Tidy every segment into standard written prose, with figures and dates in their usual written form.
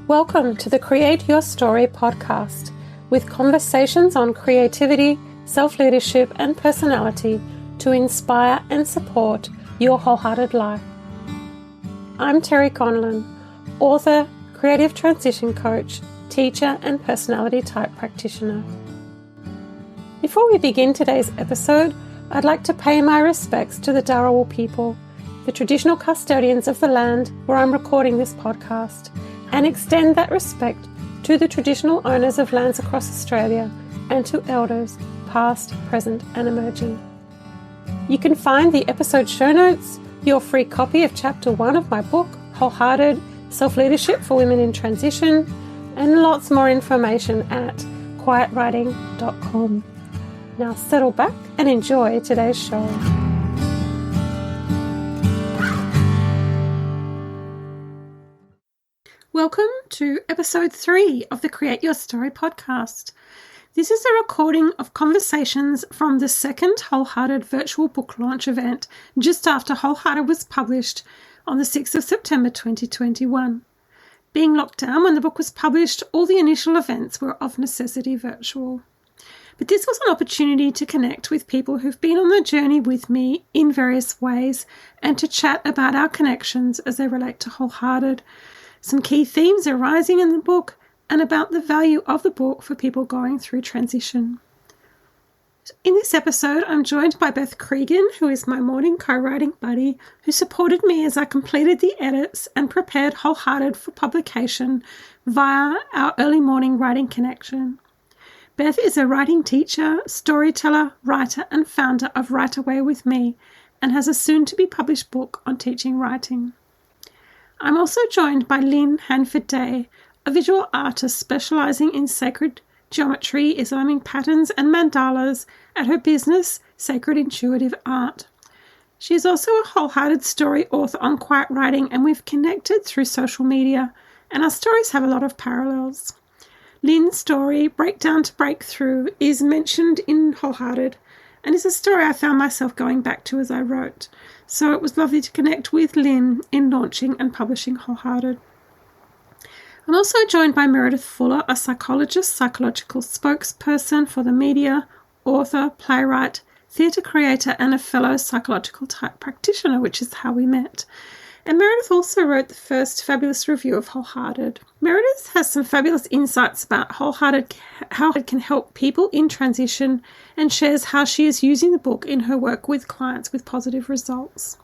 Welcome to the Create Your Story podcast, with conversations on creativity, self-leadership and personality to inspire and support your wholehearted life. I'm Terry Conlon, author, creative transition coach, teacher and personality type practitioner. Before we begin today's episode, I'd like to pay my respects to the Dharawal people, the traditional custodians of the land where I'm recording this podcast, and extend that respect to the traditional owners of lands across Australia and to elders, past, present and emerging. You can find the episode show notes, your free copy of Chapter 1 of my book, Wholehearted Self-Leadership for Women in Transition, and lots more information at quietwriting.com. Now settle back and enjoy today's show. Welcome to episode 3 of the Create Your Story podcast. This is a recording of conversations from the second Wholehearted Virtual Book Launch event just after Wholehearted was published on the 6th of September 2021. Being locked down when the book was published, all the initial events were of necessity virtual. But this was an opportunity to connect with people who've been on the journey with me in various ways and to chat about our connections as they relate to Wholehearted, some key themes arising in the book, and about the value of the book for people going through transition. In this episode, I'm joined by Beth Cregan, who is my morning co-writing buddy, who supported me as I completed the edits and prepared Wholehearted for publication via our early morning writing connection. Beth is a writing teacher, storyteller, writer, and founder of Write Away With Me, and has a soon-to-be-published book on teaching writing. I'm also joined by Lynn, Hanford-Day, a visual artist specialising in sacred geometry, Islamic patterns and mandalas at her business, Sacred Intuitive Art. She is also a Wholehearted story author on quiet writing, and we've connected through social media, and our stories have a lot of parallels. Lynn's story, Breakdown to Breakthrough, is mentioned in Wholehearted and is a story I found myself going back to as I wrote. So it was lovely to connect with Lynn in launching and publishing Wholehearted. I'm also joined by Meredith Fuller, a psychologist, psychological spokesperson for the media, author, playwright, theatre creator, and a fellow psychological type practitioner, which is how we met. And Meredith also wrote the first fabulous review of Wholehearted. Meredith has some fabulous insights about Wholehearted, how it can help people in transition, and shares how she is using the book in her work with clients with positive results.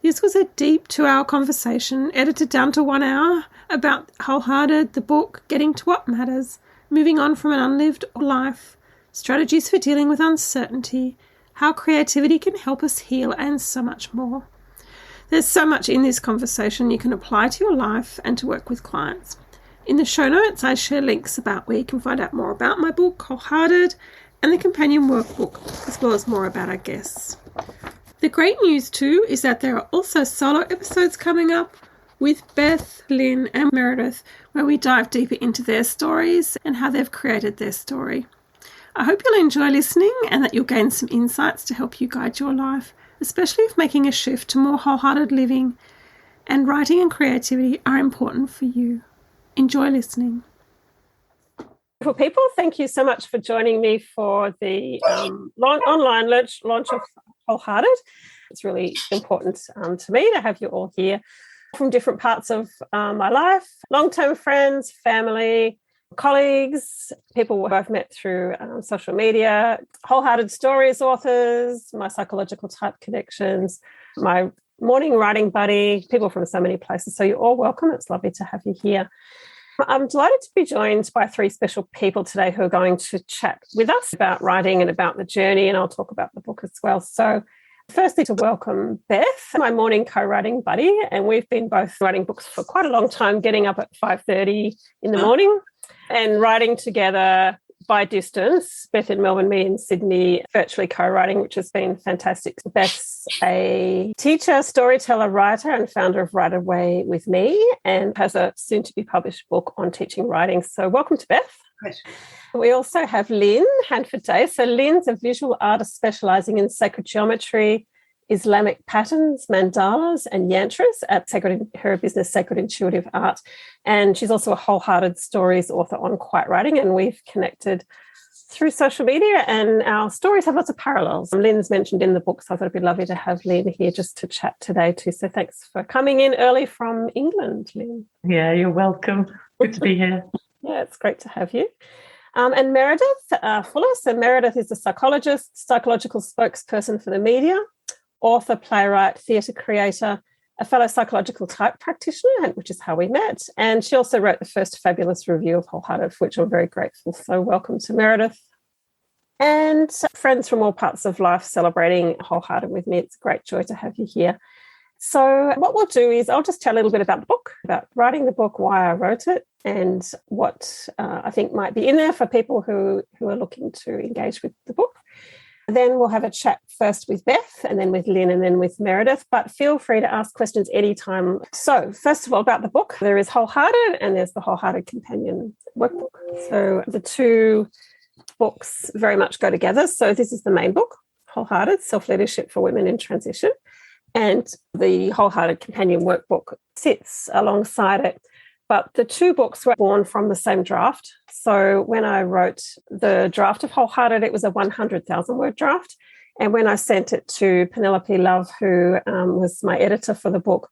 This was a deep 2-hour conversation, edited down to 1 hour, about Wholehearted, the book, getting to what matters, moving on from an unlived life, strategies for dealing with uncertainty, how creativity can help us heal, and so much more. There's so much in this conversation you can apply to your life and to work with clients. In the show notes, I share links about where you can find out more about my book, Wholehearted, and the Companion Workbook, as well as more about our guests. The great news too is that there are also solo episodes coming up with Beth, Lynn and Meredith, where we dive deeper into their stories and how they've created their story. I hope you'll enjoy listening and that you'll gain some insights to help you guide your life, especially if making a shift to more wholehearted living and writing and creativity are important for you. Enjoy listening. Well, people, thank you so much for joining me for the online launch of Wholehearted. It's really important to me to have you all here from different parts of my life, long-term friends, family, colleagues, people who I've met through social media, Wholehearted Stories authors, my psychological type connections, my morning writing buddy, people from so many places. So you're all welcome. It's lovely to have you here. I'm delighted to be joined by 3 special people today who are going to chat with us about writing and about the journey, and I'll talk about the book as well. So firstly, to welcome Beth, my morning co-writing buddy, and we've been both writing books for quite a long time, getting up at 5:30 in the morning and writing together by distance, Beth in Melbourne, me in Sydney, virtually co-writing, which has been fantastic. Beth's a teacher, storyteller, writer, and founder of Write Away With Me, and has a soon-to-be-published book on teaching writing. So welcome to Beth. Great. We also have Lynn, Hanford-Day. So Lynn's a visual artist specialising in sacred geometry, Islamic patterns, mandalas, and yantras at her business, Sacred Intuitive Art. And she's also a Wholehearted Stories author on Quiet Writing, and we've connected through social media, and our stories have lots of parallels. Lynn's mentioned in the book, so I thought it'd be lovely to have Lynn here just to chat today too. So thanks for coming in early from England, Lynn. Yeah, you're welcome. Good to be here. Yeah, it's great to have you. And Meredith Fuller. So Meredith is a psychologist, psychological spokesperson for the media, author, playwright, theatre creator, a fellow psychological type practitioner, which is how we met. And she also wrote the first fabulous review of Wholehearted, for which I'm very grateful. So welcome to Meredith. And friends from all parts of life celebrating Wholehearted with me. It's a great joy to have you here. So what we'll do is I'll just tell a little bit about the book, about writing the book, why I wrote it, and what I think might be in there for people who are looking to engage with the book. Then we'll have a chat first with Beth, and then with Lynn, and then with Meredith, but feel free to ask questions anytime. So first of all, about the book, there is Wholehearted and there's the Wholehearted Companion Workbook. So the two books very much go together. So this is the main book, Wholehearted, Self-Leadership for Women in Transition. And the Wholehearted Companion Workbook sits alongside it. But the two books were born from the same draft. So when I wrote the draft of Wholehearted, it was a 100,000 word draft. And when I sent it to Penelope Love, who was my editor for the book,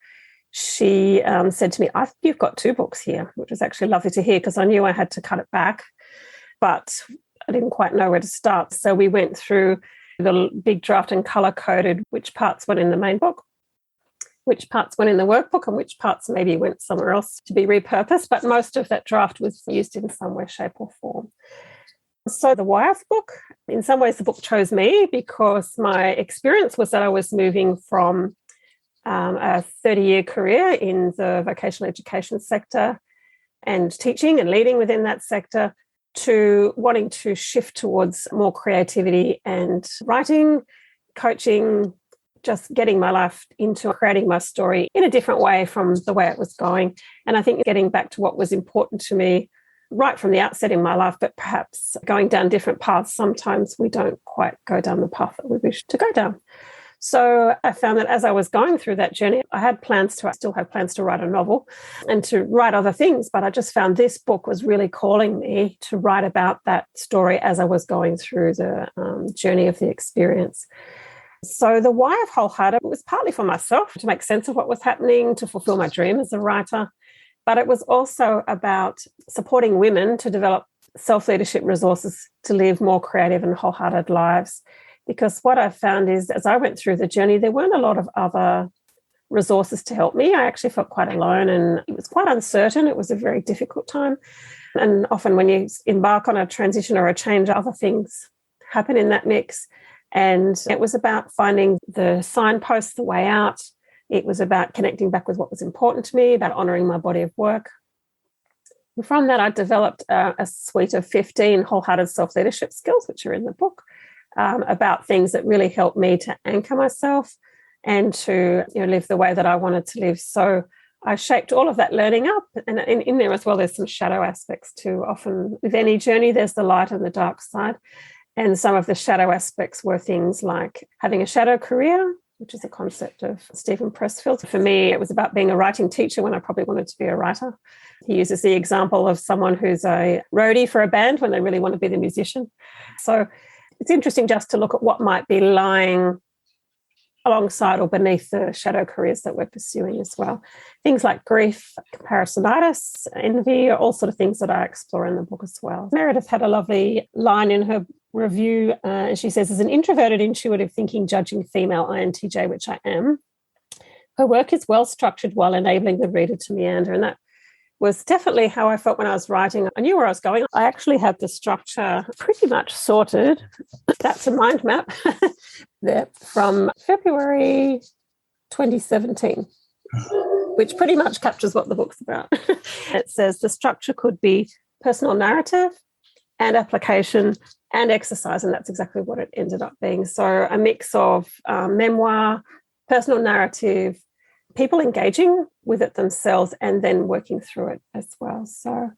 she said to me, I think you've got two books here, which was actually lovely to hear because I knew I had to cut it back, but I didn't quite know where to start. So we went through the big draft and color-coded which parts went in the main book, which parts went in the workbook, and which parts maybe went somewhere else to be repurposed. But most of that draft was used in some way, shape, or form. So the why of the book, in some ways the book chose me because my experience was that I was moving from a 30-year career in the vocational education sector and teaching and leading within that sector to wanting to shift towards more creativity and writing, coaching, just getting my life into creating my story in a different way from the way it was going. And I think getting back to what was important to me right from the outset in my life, but perhaps going down different paths. Sometimes we don't quite go down the path that we wish to go down. So I found that as I was going through that journey, I still have plans to write a novel and to write other things, but I just found this book was really calling me to write about that story as I was going through the journey of the experience. So the why of Wholehearted was partly for myself, to make sense of what was happening, to fulfill my dream as a writer, but it was also about supporting women to develop self-leadership resources to live more creative and wholehearted lives. Because what I found is, as I went through the journey, there weren't a lot of other resources to help me. I actually felt quite alone and it was quite uncertain. It was a very difficult time. And often when you embark on a transition or a change, other things happen in that mix. And it was about finding the signposts, the way out. It was about connecting back with what was important to me, about honouring my body of work. And from that, I developed a suite of 15 wholehearted self-leadership skills, which are in the book, about things that really helped me to anchor myself and to live the way that I wanted to live. So I shaped all of that learning up. And in there as well, there's some shadow aspects too. Often with any journey, there's the light and the dark side. And some of the shadow aspects were things like having a shadow career, which is a concept of Stephen Pressfield. For me, it was about being a writing teacher when I probably wanted to be a writer. He uses the example of someone who's a roadie for a band when they really want to be the musician. So it's interesting just to look at what might be lying alongside or beneath the shadow careers that we're pursuing as well. Things like grief, comparisonitis, envy are all sort of things that I explore in the book as well. Meredith had a lovely line in her review. She says, as an introverted, intuitive, thinking, judging female INTJ, which I am, her work is well structured while enabling the reader to meander. And that was definitely how I felt when I was writing. I knew where I was going. I actually had the structure pretty much sorted. That's a mind map there from February 2017, which pretty much captures what the book's about. It says the structure could be personal narrative and application and exercise, and that's exactly what it ended up being. So a mix of memoir, personal narrative, people engaging with it themselves and then working through it as well. So,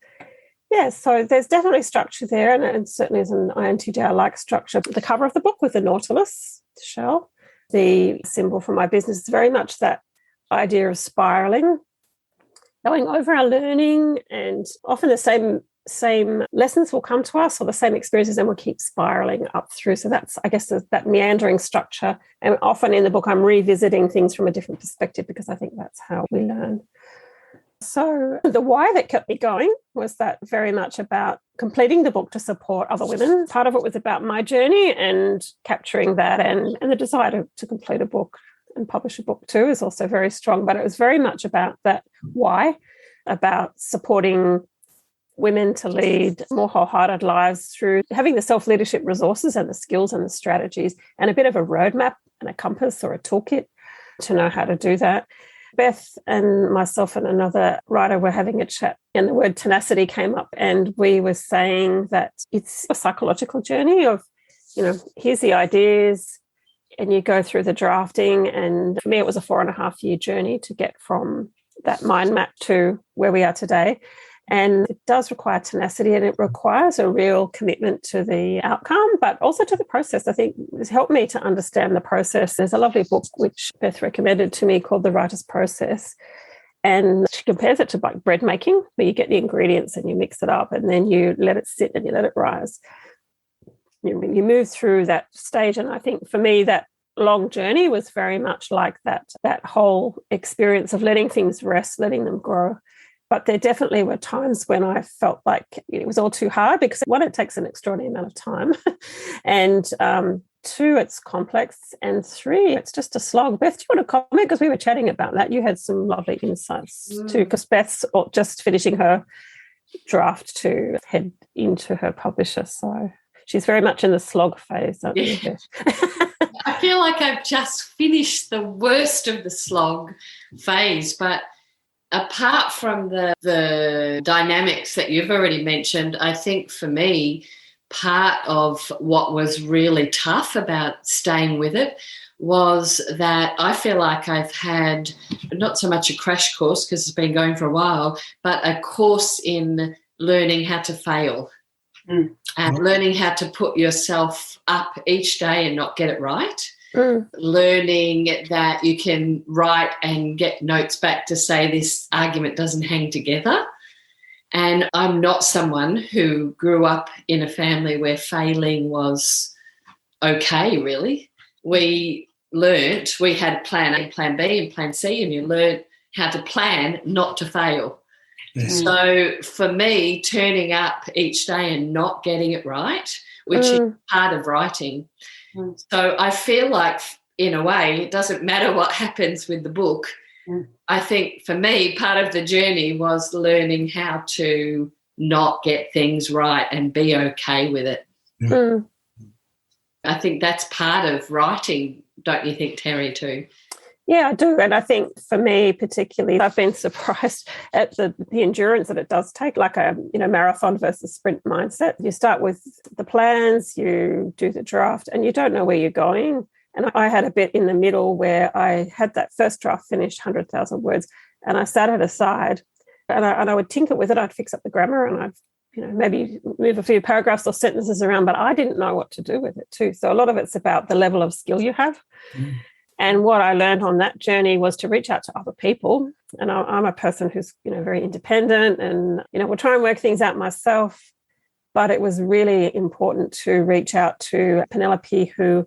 yeah, so there's definitely structure there, and certainly as an INTJ, I like structure. The cover of the book with the Nautilus shell the symbol for my business is very much that idea of spiraling, going over our learning, and often the same lessons will come to us or the same experiences, and we'll keep spiraling up through. So that's, I guess, that meandering structure. And often in the book, I'm revisiting things from a different perspective because I think that's how we learn. So the why that kept me going was that very much about completing the book to support other women. Part of it was about my journey and capturing that, and the desire to complete a book and publish a book too is also very strong. But it was very much about that why, about supporting women to lead more wholehearted lives through having the self-leadership resources and the skills and the strategies and a bit of a roadmap and a compass or a toolkit to know how to do that. Beth and myself and another writer were having a chat, and the word tenacity came up, and we were saying that it's a psychological journey of, here's the ideas and you go through the drafting. And for me, it was a 4.5-year journey to get from that mind map to where we are today. And it does require tenacity, and it requires a real commitment to the outcome, but also to the process. I think it's helped me to understand the process. There's a lovely book which Beth recommended to me called The Writer's Process. And she compares it to like bread making, where you get the ingredients and you mix it up and then you let it sit and you let it rise. You move through that stage. And I think for me, that long journey was very much like that whole experience of letting things rest, letting them grow. But there definitely were times when I felt like it was all too hard because, one, it takes an extraordinary amount of time. And 2, it's complex. And 3, it's just a slog. Beth, do you want to comment? Because we were chatting about that. You had some lovely insights too, because Beth's just finishing her draft to head into her publisher. So she's very much in the slog phase, aren't you, Beth? I feel like I've just finished the worst of the slog phase, but apart from the dynamics that you've already mentioned, I think for me, part of what was really tough about staying with it was that I feel like I've had not so much a crash course because it's been going for a while, but a course in learning how to fail and learning how to put yourself up each day and not get it right. Learning that you can write and get notes back to say this argument doesn't hang together. And I'm not someone who grew up in a family where failing was okay, really. We had plan A, plan B and plan C, and you learned how to plan not to fail. Yes. So for me, turning up each day and not getting it right, which is part of writing. So I feel like, in a way, it doesn't matter what happens with the book. I think for me, part of the journey was learning how to not get things right and be okay with it. I think that's part of writing, don't you think, Terry, too? Yeah, I do. And I think for me particularly, I've been surprised at the endurance that it does take, like a marathon versus sprint mindset. You start with the plans, you do the draft, and you don't know where you're going. And I had a bit in the middle where I had that first draft finished, 100,000 words, and I sat it aside and I would tinker with it. I'd fix up the grammar and I'd maybe move a few paragraphs or sentences around, but I didn't know what to do with it too. So a lot of it's about the level of skill you have. And what I learned on that journey was to reach out to other people. And I'm a person who's, very independent and, will try and work things out myself. But it was really important to reach out to Penelope, who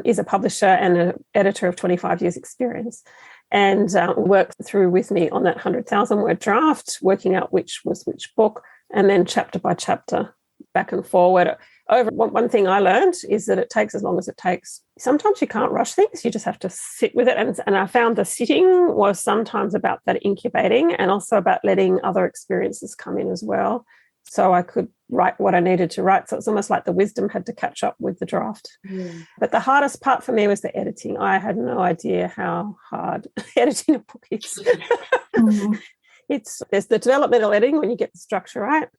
is a publisher and an editor of 25 years experience, and worked through with me on that 100,000 word draft, working out which was which book, and then chapter by chapter, back and forward. One thing I learned is that it takes as long as it takes. Sometimes you can't rush things. You just have to sit with it. And I found the sitting was sometimes about that incubating and also about letting other experiences come in as well. So I could write what I needed to write. So it's almost like the wisdom had to catch up with the draft. But the hardest part for me was the editing. I had no idea how hard editing a book is. There's the developmental editing when you get the structure right.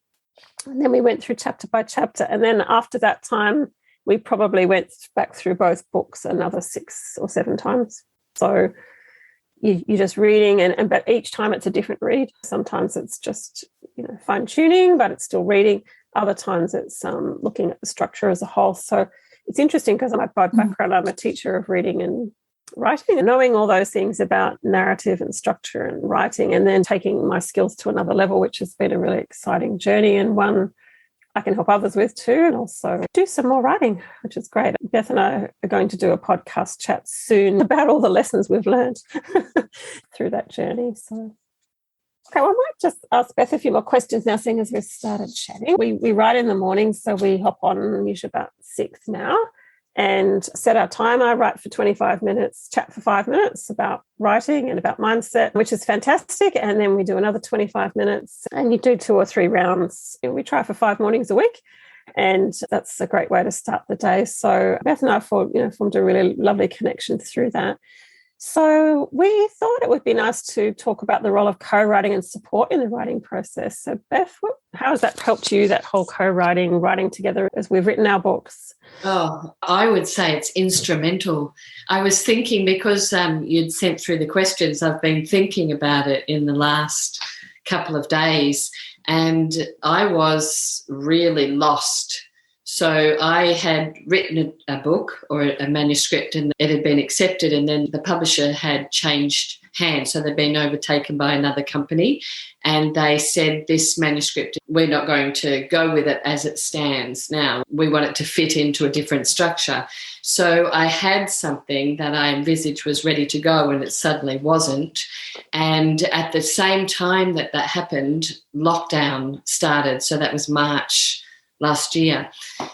And then we went through chapter by chapter. And then after that time, we probably went back through both books another 6 or 7 times. So you're just reading, but each time it's a different read. Sometimes it's just, fine tuning, but it's still reading. Other times it's looking at the structure as a whole. So it's interesting because by background, I'm a teacher of reading and writing, and knowing all those things about narrative and structure and writing, and then taking my skills to another level, which has been a really exciting journey, and one I can help others with too, and also do some more writing, which is great. Beth and I are going to do a podcast chat soon about all the lessons we've learned through that journey. So, okay, well, I might just ask Beth a few more questions now, seeing as we've started chatting. We write in the morning, so we hop on usually about 6 now and set our time. I write for 25 minutes, chat for 5 minutes about writing and about mindset, which is fantastic. And then we do another 25 minutes, and you do 2 or 3 rounds. We try for 5 mornings a week, and that's a great way to start the day. So Beth and I formed a really lovely connection through that. So we thought it would be nice to talk about the role of co-writing and support in the writing process. So Beth, how has that helped you, that whole co-writing, writing together as we've written our books? Oh, I would say it's instrumental. I was thinking, because you'd sent through the questions, I've been thinking about it in the last couple of days, and I was really lost. So I had written a book or a manuscript, and it had been accepted, and then the publisher had changed hands. So they'd been overtaken by another company, and they said, this manuscript, we're not going to go with it as it stands now. We want it to fit into a different structure. So I had something that I envisaged was ready to go, and it suddenly wasn't. And at the same time that happened, lockdown started. So that was March last year.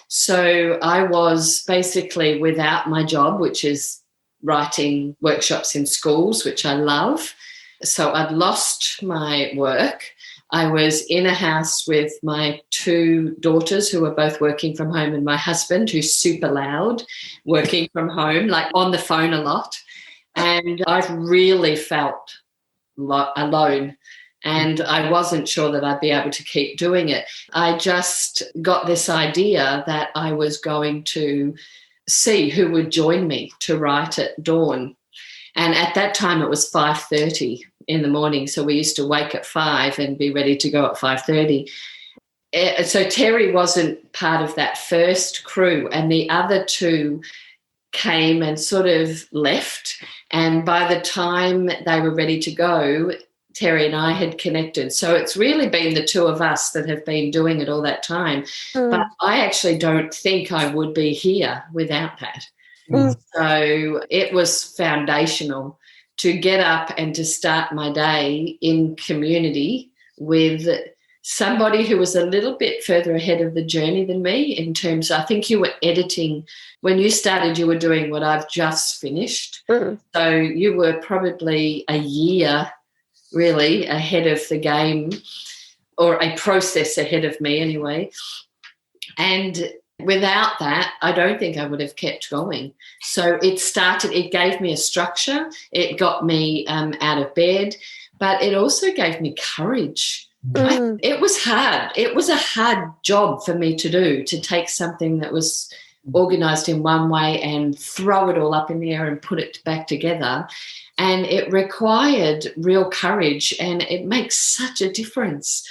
So I was basically without my job, which is writing workshops in schools, which I love. So I'd lost my work. I was in a house with my 2 daughters who were both working from home, and my husband, who's super loud, working from home, like on the phone a lot. And I really felt alone. And I wasn't sure that I'd be able to keep doing it. I just got this idea that I was going to see who would join me to write at dawn. And at that time, it was 5:30 in the morning. So we used to wake at 5 and be ready to go at 5:30. So Terry wasn't part of that first crew, and the other 2 came and sort of left. And by the time they were ready to go, Terry and I had connected. So it's really been the 2 of us that have been doing it all that time. But I actually don't think I would be here without that. So it was foundational to get up and to start my day in community with somebody who was a little bit further ahead of the journey than me in terms, I think you were editing. When you started, you were doing what I've just finished. So you were probably a year really ahead of the game, or a process ahead of me anyway. And without that, I don't think I would have kept going. So it gave me a structure. It got me out of bed, but it also gave me courage. It was hard. It was a hard job for me to do, to take something that was organised in one way and throw it all up in the air and put it back together. And it required real courage, and it makes such a difference.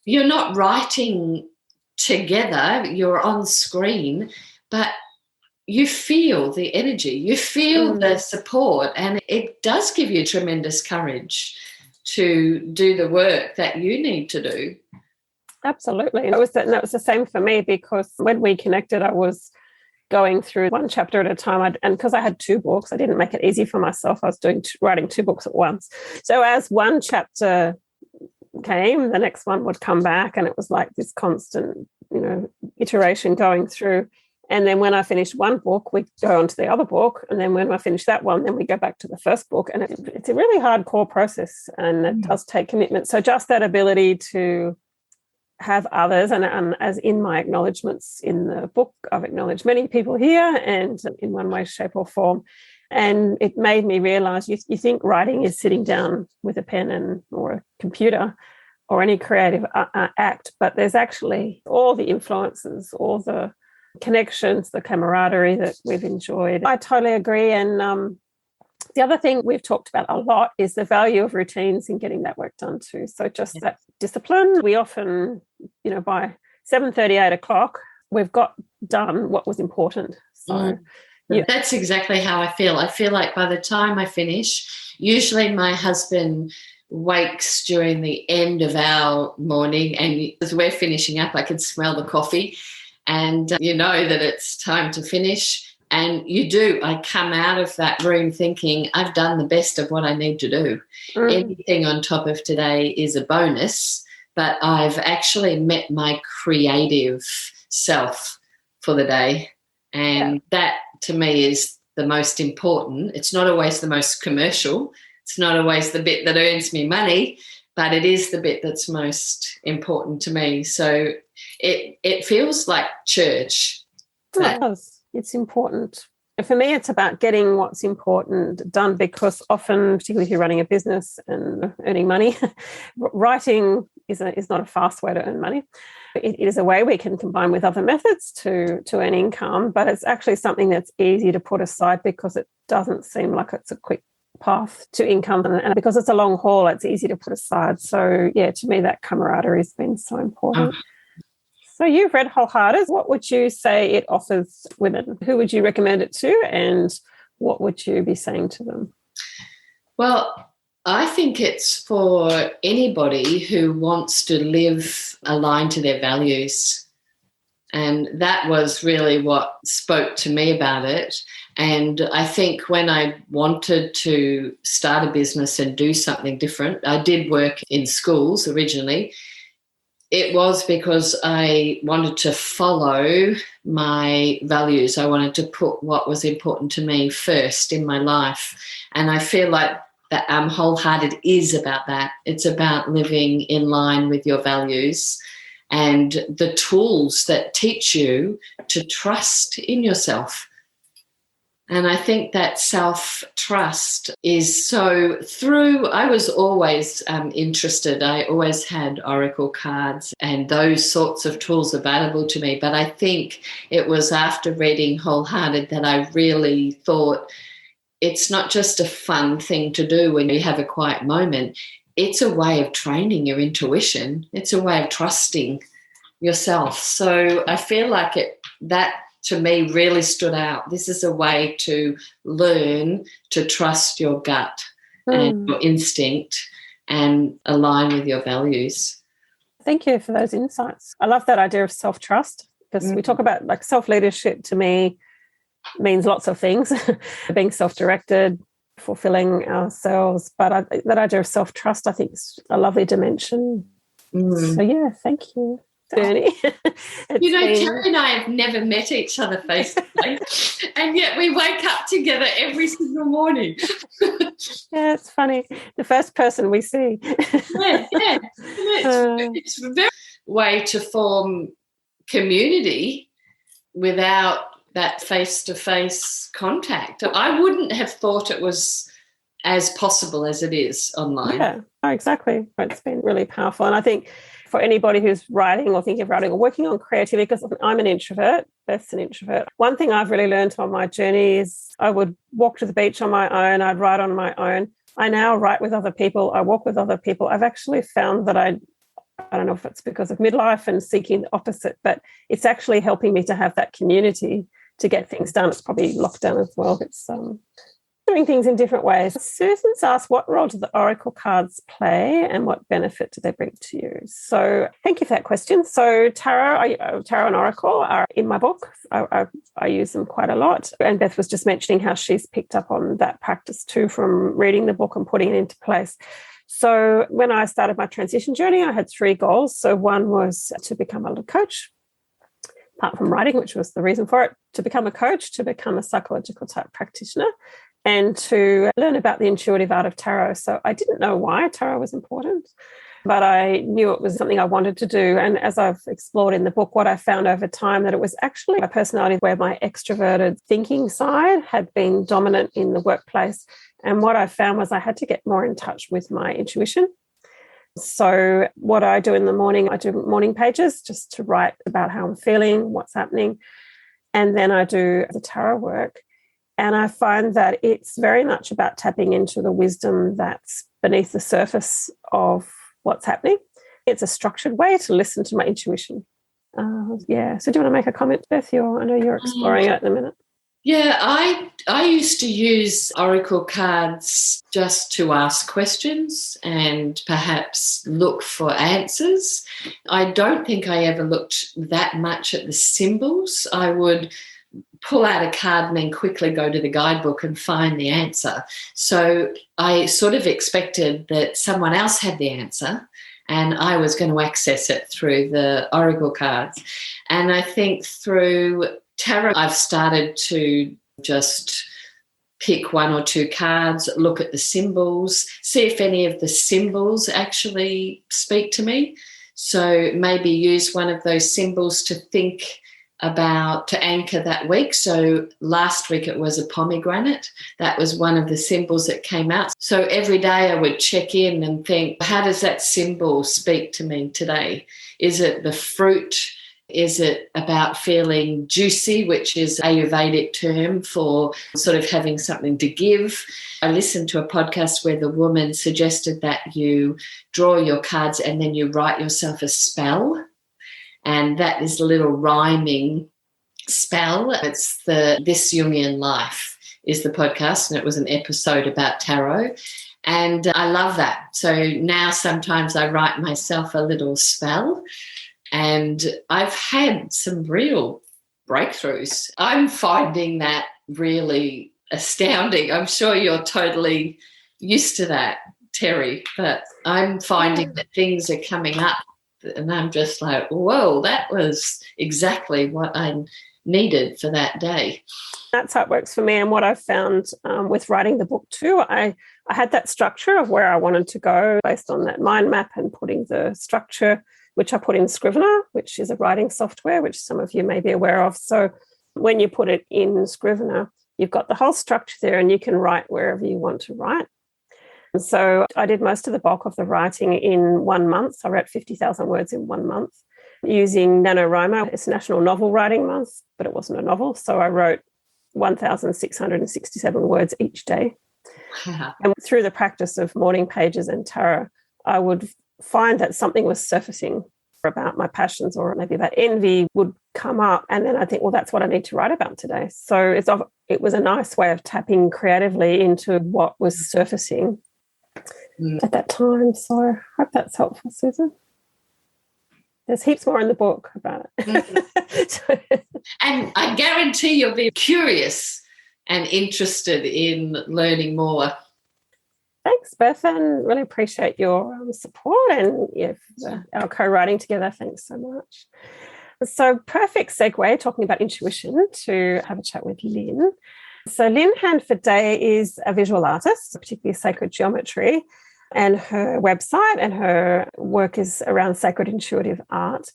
You're not writing together, you're on screen, but you feel the energy, you feel the support, and it does give you tremendous courage to do the work that you need to do. Absolutely. And that was the same for me, because when we connected, I was going through one chapter at a time. And because I had 2 books, I didn't make it easy for myself. I was writing 2 books at once. So as one chapter came, the next one would come back, and it was like this constant, iteration going through. And then when I finished one book, we'd go on to the other book. And then when I finished that one, then we go back to the first book. And it's a really hardcore process, and it does take commitment. So just that ability to have others, and as in my acknowledgements in the book, I've acknowledged many people here, and in one way, shape or form. And it made me realise you think writing is sitting down with a pen or a computer or any creative act, but there's actually all the influences, all the connections, the camaraderie that we've enjoyed. I totally agree. And the other thing we've talked about a lot is the value of routines in getting that work done too. So just that discipline. We often, by 7:30, 8 o'clock, we've got done what was important. So yeah. That's exactly how I feel. I feel like by the time I finish, usually my husband wakes during the end of our morning, and as we're finishing up, I can smell the coffee, and you know that it's time to finish. And you do. I come out of that room thinking I've done the best of what I need to do. Anything on top of today is a bonus, but I've actually met my creative self for the day. And that, to me, is the most important. It's not always the most commercial. It's not always the bit that earns me money, but it is the bit that's most important to me. So it feels like church. It does. It's important. For me, it's about getting what's important done, because often, particularly if you're running a business and earning money, writing is not a fast way to earn money. It is a way we can combine with other methods to earn income, but it's actually something that's easy to put aside because it doesn't seem like it's a quick path to income. And because it's a long haul, it's easy to put aside. So, yeah, to me, that camaraderie has been so important. So you've read Wholehearted. What would you say it offers women? Who would you recommend it to, and what would you be saying to them? Well, I think it's for anybody who wants to live aligned to their values. And that was really what spoke to me about it. And I think when I wanted to start a business and do something different, I did work in schools originally. It was because I wanted to follow my values. I wanted to put what was important to me first in my life. And I feel like that Wholehearted is about that. It's about living in line with your values and the tools that teach you to trust in yourself. And I think that self-trust is so I was always interested. I always had oracle cards and those sorts of tools available to me. But I think it was after reading Wholehearted that I really thought it's not just a fun thing to do when you have a quiet moment. It's a way of training your intuition. It's a way of trusting yourself. So I feel like that to me really stood out. This is a way to learn to trust your gut and your instinct and align with your values. Thank you for those insights. I love that idea of self-trust, because we talk about, like, self-leadership to me means lots of things, being self-directed, fulfilling ourselves. But that idea of self-trust, I think, is a lovely dimension. So, yeah, thank you. Terry and I have never met each other face to face, and yet we wake up together every single morning. Yeah, it's funny. The first person we see. It's a very way to form community without that face-to-face contact. I wouldn't have thought it was as possible as it is online. Yeah, exactly. It's been really powerful. And I think for anybody who's writing or thinking of writing or working on creativity, because I'm an introvert, Beth's an introvert. One thing I've really learned on my journey is I would walk to the beach on my own. I'd write on my own. I now write with other people. I walk with other people. I've actually found that I don't know if it's because of midlife and seeking the opposite, but it's actually helping me to have that community to get things done. It's probably lockdown as well. It's doing things in different ways. Susan's asked, what role do the oracle cards play and what benefit do they bring to you? So thank you for that question. So tarot and oracle are in my book. I use them quite a lot. And Beth was just mentioning how she's picked up on that practice too from reading the book and putting it into place. So when I started my transition journey, I had 3 goals. So one was to become a coach, apart from writing, which was the reason for it, to become a coach, to become a psychological type practitioner, and to learn about the intuitive art of tarot. So I didn't know why tarot was important, but I knew it was something I wanted to do. And as I've explored in the book, what I found over time, that it was actually a personality where my extroverted thinking side had been dominant in the workplace. And what I found was I had to get more in touch with my intuition. So what I do in the morning, I do morning pages just to write about how I'm feeling, what's happening. And then I do the tarot work. And I find that it's very much about tapping into the wisdom that's beneath the surface of what's happening. It's a structured way to listen to my intuition. So do you want to make a comment, Beth? I know you're exploring it at the minute. Yeah, I used to use oracle cards just to ask questions and perhaps look for answers. I don't think I ever looked that much at the symbols. I would pull out a card and then quickly go to the guidebook and find the answer. So I sort of expected that someone else had the answer and I was going to access it through the oracle cards. And I think through tarot, I've started to just pick one or two cards, look at the symbols, see if any of the symbols actually speak to me. So maybe use one of those symbols to think about, to anchor that week. So last week it was a pomegranate. That was one of the symbols that came out. So every day I would check in and think, how does that symbol speak to me today? Is it the fruit? Is it about feeling juicy, which is a Ayurvedic term for sort of having something to give? I listened to a podcast where the woman suggested that you draw your cards and then you write yourself a spell. And that is a little rhyming spell. It's This Jungian Life is the podcast, and it was an episode about tarot. And I love that. So now sometimes I write myself a little spell. And I've had some real breakthroughs. I'm finding that really astounding. I'm sure you're totally used to that, Terry, but I'm finding that things are coming up and I'm just like, whoa, that was exactly what I needed for that day. That's how it works for me. And what I've found with writing the book too, I had that structure of where I wanted to go based on that mind map and putting the structure, which I put in Scrivener, which is a writing software, which some of you may be aware of. So when you put it in Scrivener, you've got the whole structure there and you can write wherever you want to write. And so I did most of the bulk of the writing in 1 month. I wrote 50,000 words in 1 month using NaNoWriMo. It's National Novel Writing Month, but it wasn't a novel. So I wrote 1,667 words each day. And through the practice of morning pages and tarot, I would find that something was surfacing about my passions or maybe about envy would come up. And then I think, well, that's what I need to write about today. So it was a nice way of tapping creatively into what was surfacing at that time. So I hope that's helpful, Susan. There's heaps more in the book about it. And I guarantee you'll be curious and interested in learning more. Thanks, Beth, and really appreciate your support and our co-writing together. Thanks so much. So perfect segue, talking about intuition, to have a chat with Lynn. So Lynn Hanford-Day is a visual artist, particularly sacred geometry, and her website and her work is around sacred intuitive art.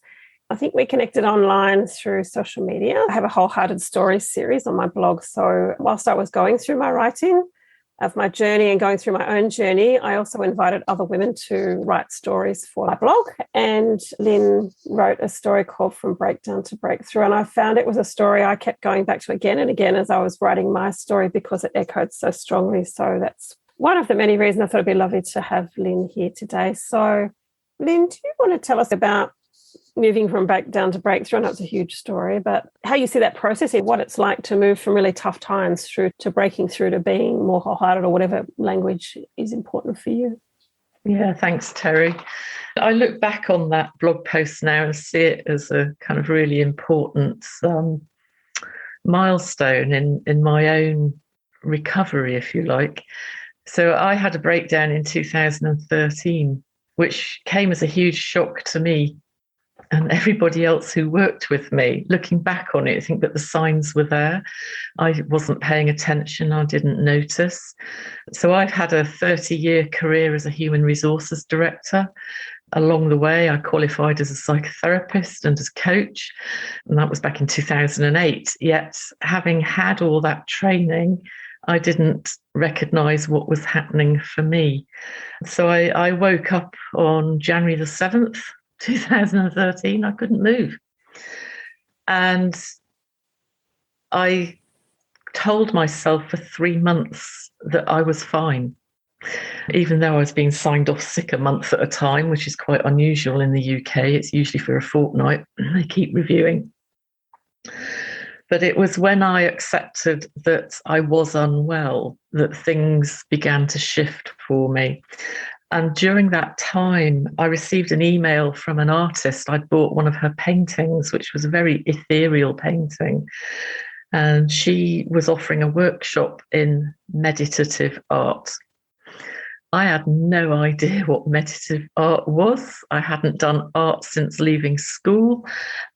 I think we connected online through social media. I have a Wholehearted Stories series on my blog. So whilst I was going through my writing of my journey and going through my own journey, I also invited other women to write stories for my blog. And Lynn wrote a story called From Breakdown to Breakthrough. And I found it was a story I kept going back to again and again as I was writing my story because it echoed so strongly. So that's one of the many reasons I thought it'd be lovely to have Lynn here today. So Lynn, do you want to tell us about moving from breakdown to breakthrough? I know it's a huge story, but how you see that process and what it's like to move from really tough times through to breaking through to being more wholehearted or whatever language is important for you. Yeah, thanks, Terry. I look back on that blog post now and see it as a kind of really important milestone in my own recovery, if you like. So I had a breakdown in 2013, which came as a huge shock to me and everybody else who worked with me. Looking back on it, I think that the signs were there. I wasn't paying attention. I didn't notice. So I've had a 30-year career as a human resources director. Along the way, I qualified as a psychotherapist and as coach, and that was back in 2008. Yet, having had all that training, I didn't recognise what was happening for me. So I woke up on January the 7th, 2013, I couldn't move. And I told myself for 3 months that I was fine. Even though I was being signed off sick a month at a time, which is quite unusual in the UK, it's usually for a fortnight. They keep reviewing. But it was when I accepted that I was unwell that things began to shift for me. And during that time, I received an email from an artist. I'd bought one of her paintings, which was a very ethereal painting. And she was offering a workshop in meditative art. I had no idea what meditative art was. I hadn't done art since leaving school.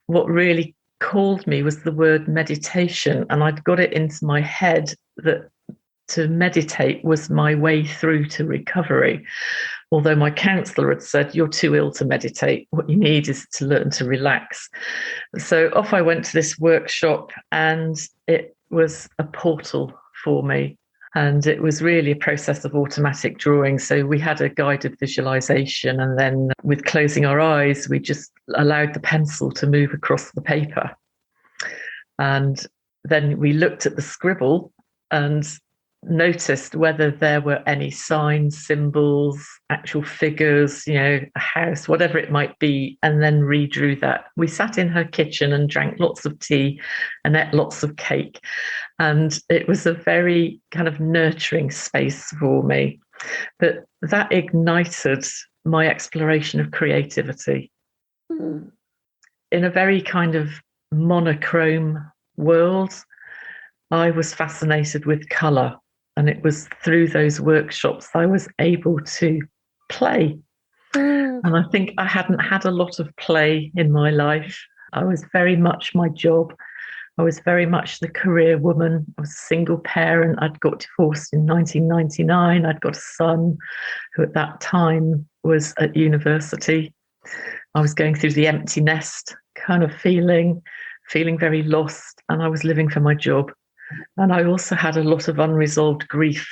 What really called me was the word meditation, and I'd got it into my head that to meditate was my way through to recovery. Although my counsellor had said, you're too ill to meditate. What you need is to learn to relax. So off I went to this workshop, and it was a portal for me. And it was really a process of automatic drawing. So we had a guided visualization, and then with closing our eyes, we just allowed the pencil to move across the paper. And then we looked at the scribble and noticed whether there were any signs, symbols, actual figures, a house, whatever it might be, and then redrew that. We sat in her kitchen and drank lots of tea and ate lots of cake. And it was a very kind of nurturing space for me. But that ignited my exploration of creativity in a very kind of monochrome world. I was fascinated with colour. And it was through those workshops I was able to play. And I think I hadn't had a lot of play in my life. I was very much my job. I was very much the career woman. I was a single parent. I'd got divorced in 1999. I'd got a son who at that time was at university. I was going through the empty nest kind of feeling very lost, and I was living for my job. And I also had a lot of unresolved grief.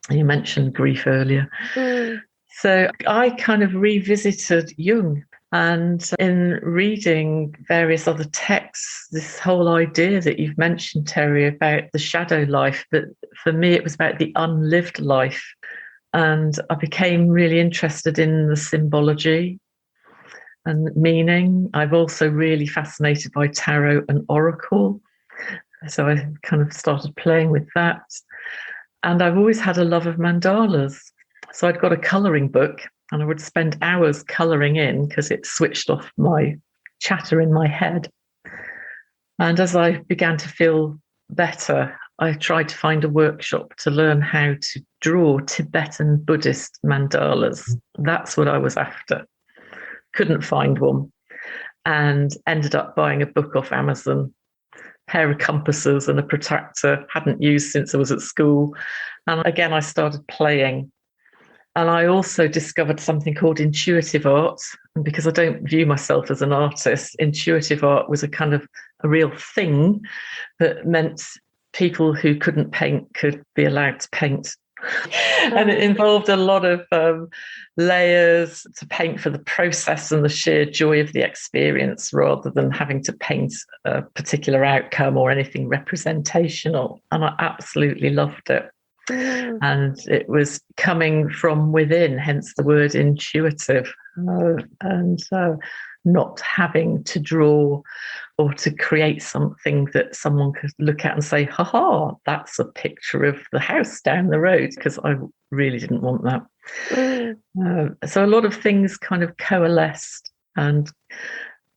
You mentioned grief earlier. So I kind of revisited Jung, and in reading various other texts, this whole idea that you've mentioned, Terry, about the shadow life, but for me it was about the unlived life. And I became really interested in the symbology and meaning. I'm also really fascinated by tarot and oracle. So I kind of started playing with that. And I've always had a love of mandalas. So I'd got a colouring book, and I would spend hours colouring in because it switched off my chatter in my head. And as I began to feel better, I tried to find a workshop to learn how to draw Tibetan Buddhist mandalas. That's what I was after. Couldn't find one, and ended up buying a book off Amazon. Pair of compasses and a protractor, hadn't used since I was at school. And again, I started playing. And I also discovered something called intuitive art. And because I don't view myself as an artist, intuitive art was a kind of a real thing that meant people who couldn't paint could be allowed to paint. And it involved a lot of layers to paint for the process and the sheer joy of the experience, rather than having to paint a particular outcome or anything representational. And I absolutely loved it. And it was coming from within, hence the word intuitive, and not having to draw or to create something that someone could look at and say, ha, that's a picture of the house down the road, because I really didn't want that. So a lot of things kind of coalesced, and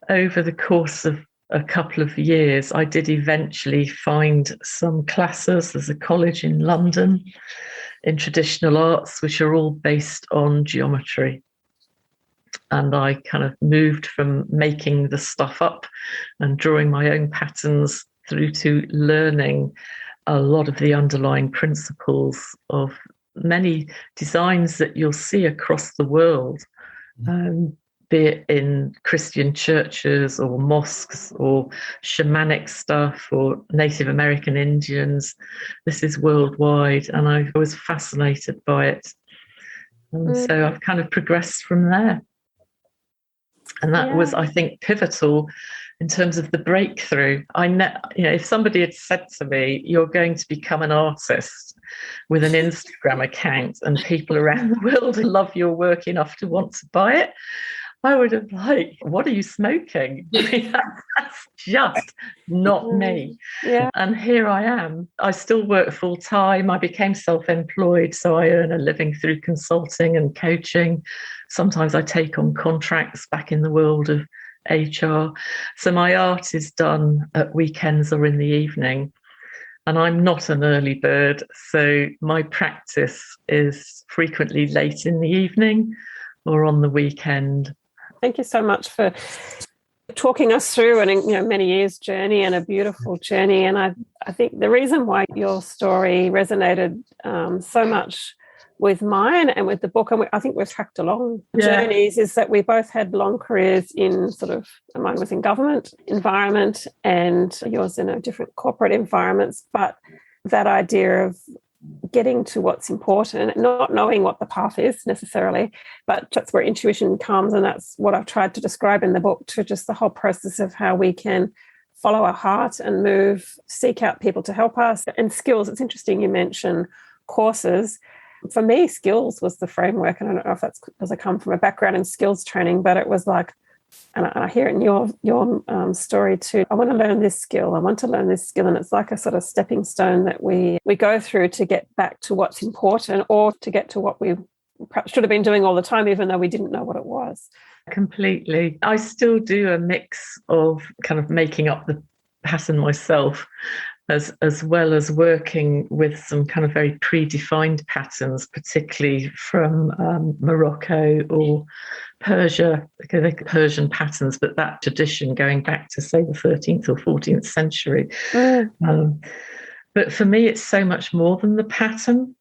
over the course of a couple of years, I did eventually find some classes. There's a college in London in traditional arts, which are all based on geometry. And I kind of moved from making the stuff up and drawing my own patterns through to learning a lot of the underlying principles of many designs that you'll see across the world, be it in Christian churches or mosques or shamanic stuff or Native American Indians. This is worldwide, and I was fascinated by it. And so I've kind of progressed from there. And that was, I think, pivotal in terms of the breakthrough. If somebody had said to me, you're going to become an artist with an Instagram account and people around the world love your work enough to want to buy it, I would have what are you smoking? I mean, that's just not me. Yeah. And here I am. I still work full time. I became self-employed, so I earn a living through consulting and coaching. Sometimes I take on contracts back in the world of HR. So my art is done at weekends or in the evening. And I'm not an early bird, so my practice is frequently late in the evening or on the weekend. Thank you so much for talking us through many years journey and a beautiful journey. And I think the reason why your story resonated so much with mine and with the book, and I think we've tracked along journeys, is that we both had long careers in mine was in government environment and yours in a different corporate environments, but that idea of getting to what's important, not knowing what the path is necessarily, but that's where intuition comes. And that's what I've tried to describe in the book, to just the whole process of how we can follow our heart and seek out people to help us. And skills, it's interesting you mentioned courses. For me, skills was the framework. And I don't know if that's because I come from a background in skills training, but it was like, and I hear it in your story too, I want to learn this skill. I want to learn this skill. And it's like a sort of stepping stone that we go through to get back to what's important, or to get to what we perhaps should have been doing all the time, even though we didn't know what it was. Completely. I still do a mix of kind of making up the pattern myself, as well as working with some kind of very predefined patterns, particularly from Morocco or Persia, the Persian patterns, but that tradition going back to, say, the 13th or 14th century. But for me, it's so much more than the pattern,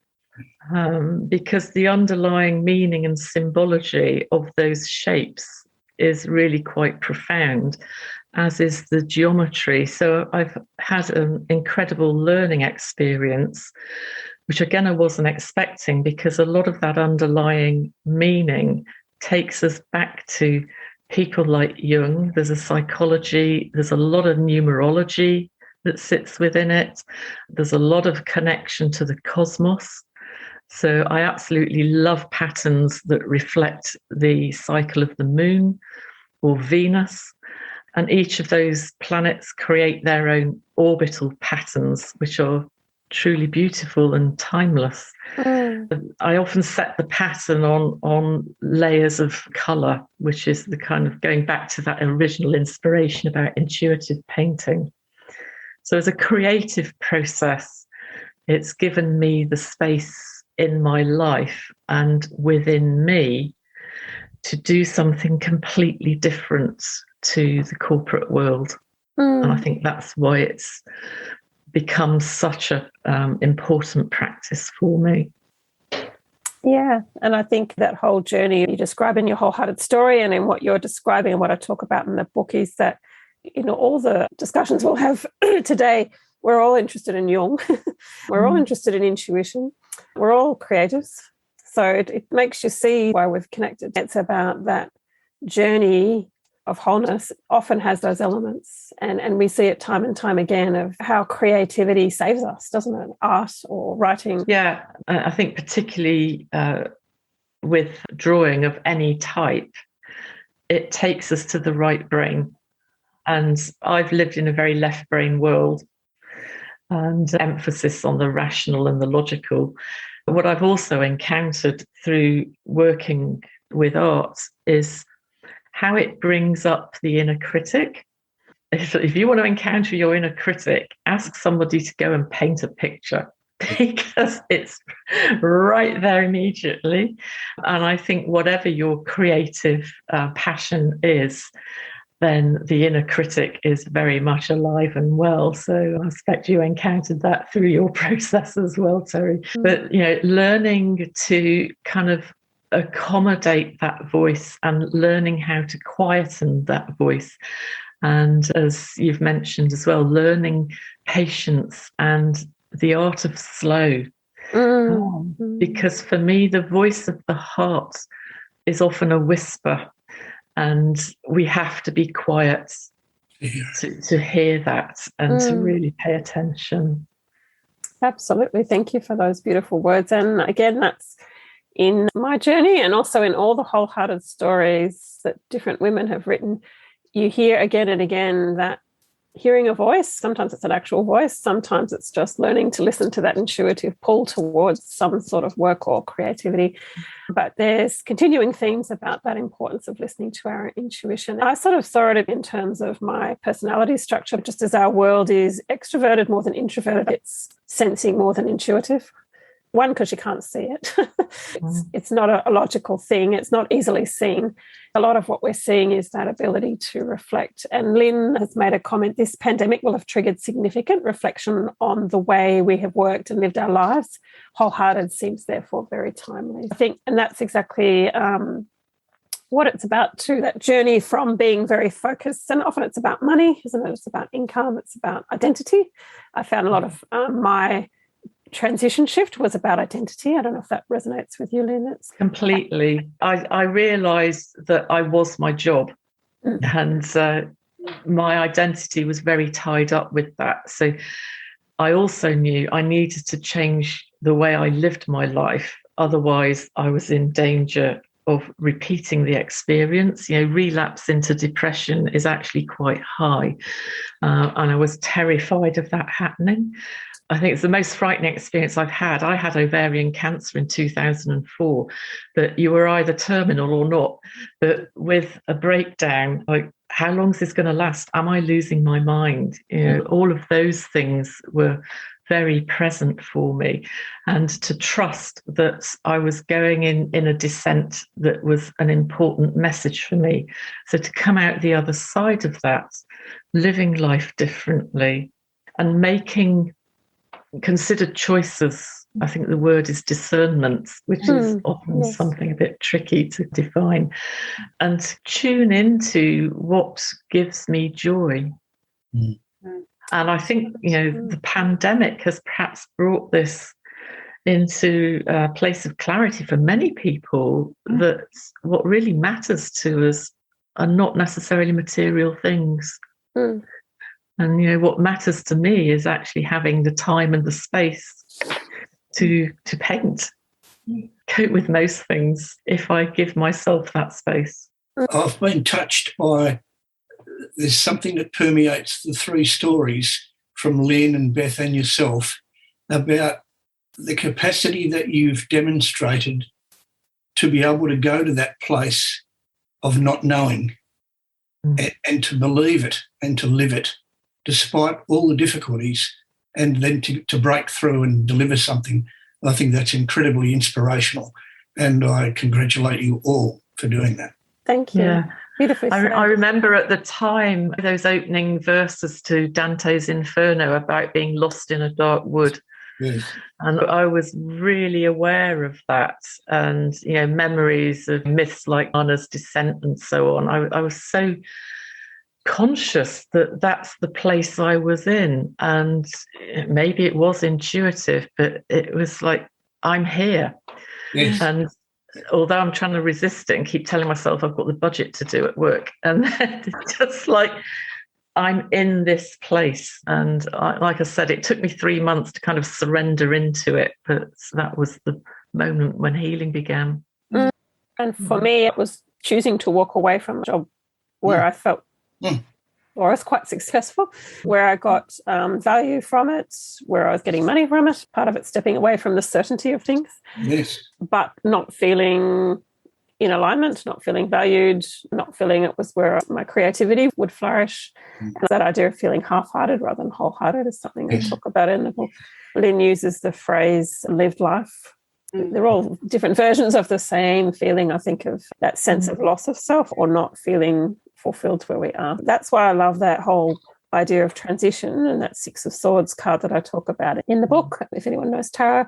because the underlying meaning and symbology of those shapes is really quite profound, as is the geometry. So I've had an incredible learning experience, which again I wasn't expecting, because a lot of that underlying meaning takes us back to people like Jung. There's a psychology, there's a lot of numerology that sits within it. There's a lot of connection to the cosmos. So I absolutely love patterns that reflect the cycle of the moon or Venus. And each of those planets create their own orbital patterns, which are truly beautiful and timeless. I often set the pattern on layers of colour, which is the kind of going back to that original inspiration about intuitive painting. So as a creative process, it's given me the space in my life and within me to do something completely different to the corporate world. And I think that's why it's become such a important practice for me. Yeah, and I think that whole journey you describe in your Wholehearted story, and in what you're describing and what I talk about in the book, is that all the discussions we'll have today, we're all interested in Jung. We're all interested in intuition. We're all creatives. So it makes you see why we've connected. It's about that journey of wholeness often has those elements. And we see it time and time again of how creativity saves us, doesn't it? Art or writing. Yeah, I think particularly with drawing of any type, it takes us to the right brain. And I've lived in a very left brain world, and emphasis on the rational and the logical. What I've also encountered through working with art is how it brings up the inner critic. If you want to encounter your inner critic, ask somebody to go and paint a picture, because it's right there immediately. And I think whatever your creative passion is, then the inner critic is very much alive and well. So I expect you encountered that through your process as well, Terry. But, learning to kind of accommodate that voice and learning how to quieten that voice. And as you've mentioned as well, learning patience and the art of slow. Because for me, the voice of the heart is often a whisper, and we have to be quiet to hear that and to really pay attention. Absolutely. Thank you for those beautiful words. And again, that's in my journey and also in all the wholehearted stories that different women have written. You hear again and again that hearing a voice, sometimes it's an actual voice, sometimes it's just learning to listen to that intuitive pull towards some sort of work or creativity. But there's continuing themes about that importance of listening to our intuition. I sort of saw it in terms of my personality structure, just as our world is extroverted more than introverted, it's sensing more than intuitive. One, because you can't see it. It's not a logical thing. It's not easily seen. A lot of what we're seeing is that ability to reflect. And Lynn has made a comment, this pandemic will have triggered significant reflection on the way we have worked and lived our lives. Wholehearted seems therefore very timely, I think. And that's exactly what it's about too, that journey from being very focused. And often it's about money, isn't it? It's about income. It's about identity. I found a lot of my transition shift was about identity. I don't know if that resonates with you, Lynn. It's completely. I realised that I was my job, and my identity was very tied up with that. So I also knew I needed to change the way I lived my life. Otherwise, I was in danger of repeating the experience. Relapse into depression is actually quite high, and I was terrified of that happening. I think it's the most frightening experience I've had. I had ovarian cancer in 2004, but you were either terminal or not. But with a breakdown, like, how long is this going to last? Am I losing my mind? All of those things were very present for me. And to trust that I was going in a descent that was an important message for me. So to come out the other side of that, living life differently and making considered choices. I think the word is discernment, which is often something a bit tricky to define, and tune into what gives me joy. And I think, the pandemic has perhaps brought this into a place of clarity for many people, that what really matters to us are not necessarily material things. And what matters to me is actually having the time and the space to paint, cope with most things if I give myself that space. I've been touched by, there's something that permeates the three stories from Lynn and Beth and yourself about the capacity that you've demonstrated to be able to go to that place of not knowing and to believe it and to live it, despite all the difficulties, and then to break through and deliver something. I think that's incredibly inspirational, and I congratulate you all for doing that. Thank you. Yeah. Beautifully said. I remember at the time those opening verses to Dante's Inferno about being lost in a dark wood. Yes. And I was really aware of that, and memories of myths like Anna's descent and so on. I was so conscious that that's the place I was in, and maybe it was intuitive, but it was like, I'm here. Yes. And although I'm trying to resist it and keep telling myself I've got the budget to do at work, and it's just like, I'm in this place. And like I said, it took me 3 months to kind of surrender into it, but that was the moment when healing began. And for me, it was choosing to walk away from a job where I felt or I was quite successful, where I got value from it, where I was getting money from it. Part of it stepping away from the certainty of things. Yes. But not feeling in alignment, not feeling valued, not feeling it was where my creativity would flourish. And that idea of feeling half-hearted rather than wholehearted is something I talk about in the book. Lynn uses the phrase lived life. They're all different versions of the same feeling, I think, of that sense of loss of self or not feeling fulfilled where we are. That's why I love that whole idea of transition and that Six of Swords card that I talk about in the book, if anyone knows tarot,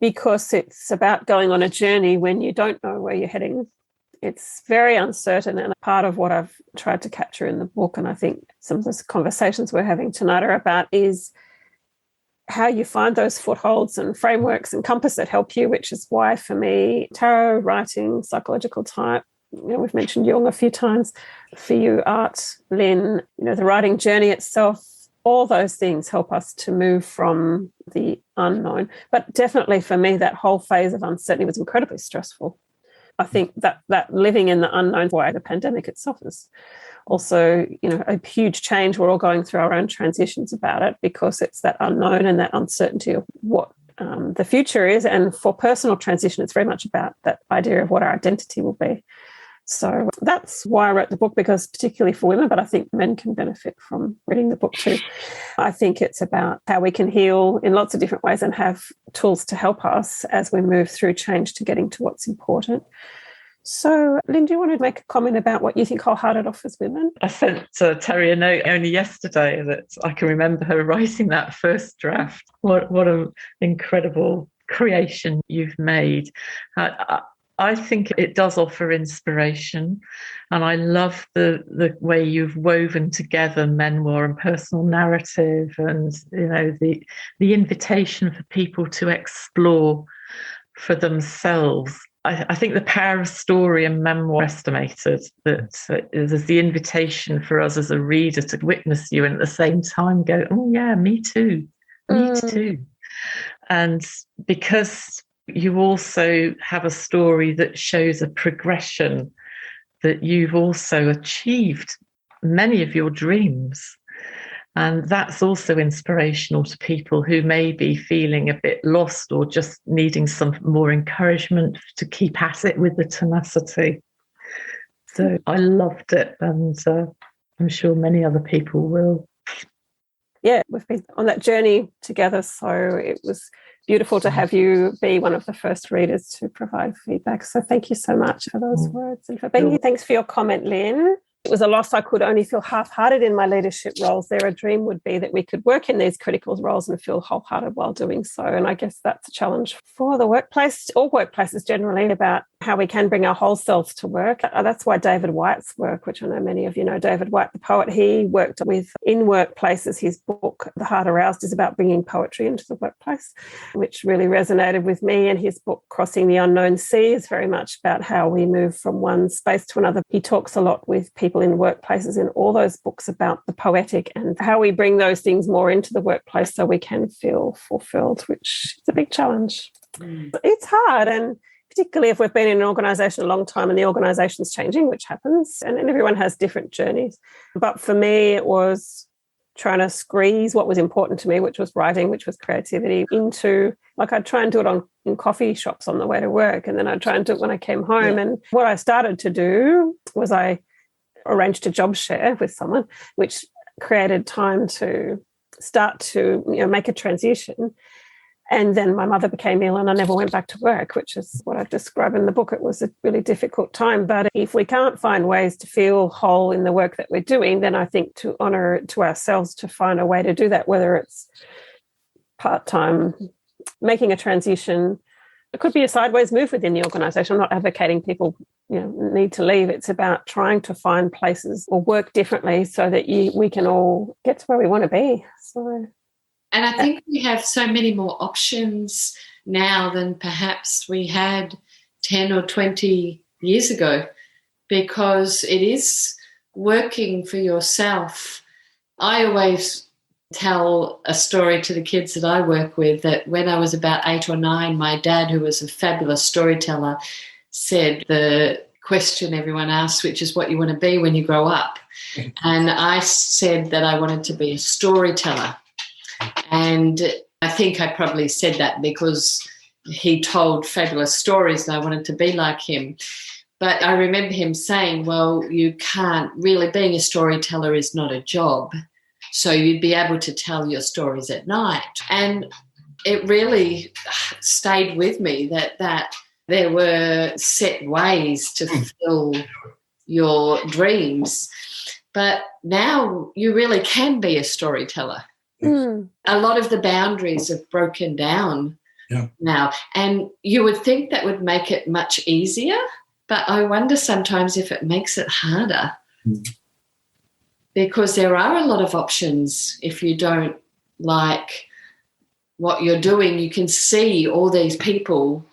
because it's about going on a journey when you don't know where you're heading. It's very uncertain, and part of what I've tried to capture in the book, and I think some of the conversations we're having tonight are about, is how you find those footholds and frameworks and compass that help you, which is why for me, tarot, writing, psychological type, we've mentioned Jung a few times. For you, art, Lynn, the writing journey itself, all those things help us to move from the unknown. But definitely for me, that whole phase of uncertainty was incredibly stressful. I think that living in the unknown, why the pandemic itself is also, a huge change. We're all going through our own transitions about it because it's that unknown and that uncertainty of what the future is. And for personal transition, it's very much about that idea of what our identity will be. So that's why I wrote the book, because particularly for women, but I think men can benefit from reading the book too. I think it's about how we can heal in lots of different ways and have tools to help us as we move through change to getting to what's important. So, Lynn, do you want to make a comment about what you think Wholehearted offers women? I sent Terry a note only yesterday that I can remember her writing that first draft. What an incredible creation you've made. I think it does offer inspiration, and I love the way you've woven together memoir and personal narrative, and the invitation for people to explore for themselves. I think the power of story and memoir estimated, that there's the invitation for us as a reader to witness you and at the same time go, oh yeah, me too. And because you also have a story that shows a progression, that you've also achieved many of your dreams. And that's also inspirational to people who may be feeling a bit lost or just needing some more encouragement to keep at it with the tenacity. So I loved it, and I'm sure many other people will. Yeah, we've been on that journey together, so it was beautiful to have you be one of the first readers to provide feedback. So thank you so much for those words and for being here. Thanks for your comment, Lynn. It was a loss I could only feel half-hearted in my leadership roles. A dream would be that we could work in these critical roles and feel wholehearted while doing so. And I guess that's a challenge for the workplace, or workplaces generally, about how we can bring our whole selves to work. That's why David Whyte's work, which I know many of you know, David Whyte, the poet, he worked with in workplaces. His book, The Heart Aroused, is about bringing poetry into the workplace, which really resonated with me. And his book, Crossing the Unknown Sea, is very much about how we move from one space to another. He talks a lot with people in workplaces in all those books about the poetic and how we bring those things more into the workplace so we can feel fulfilled, which is a big challenge. It's hard, and particularly if we've been in an organisation a long time and the organisation's changing, which happens, and everyone has different journeys. But for me, it was trying to squeeze what was important to me, which was writing, which was creativity, into, like, I'd try and do it in coffee shops on the way to work, and then I'd try and do it when I came home. Yeah. And what I started to do was I arranged a job share with someone, which created time to start to make a transition. And then my mother became ill and I never went back to work, which is what I describe in the book. It was a really difficult time. But if we can't find ways to feel whole in the work that we're doing, then I think to honour it to ourselves to find a way to do that, whether it's part-time, making a transition. It could be a sideways move within the organisation. I'm not advocating people need to leave. It's about trying to find places or work differently so that we can all get to where we want to be. So, and I think we have so many more options now than perhaps we had 10 or 20 years ago, because it is working for yourself. I always tell a story to the kids that I work with that when I was about 8 or 9, my dad, who was a fabulous storyteller, said the question everyone asks, which is what you want to be when you grow up. And I said that I wanted to be a storyteller. And I think I probably said that because he told fabulous stories and I wanted to be like him. But I remember him saying, well, you can't really, being a storyteller is not a job. So you'd be able to tell your stories at night. And it really stayed with me that there were set ways to fulfill your dreams. But now you really can be a storyteller. Mm. A lot of the boundaries have broken down now. And you would think that would make it much easier, but I wonder sometimes if it makes it harder. Mm. Because there are a lot of options. If you don't like what you're doing, you can see all these people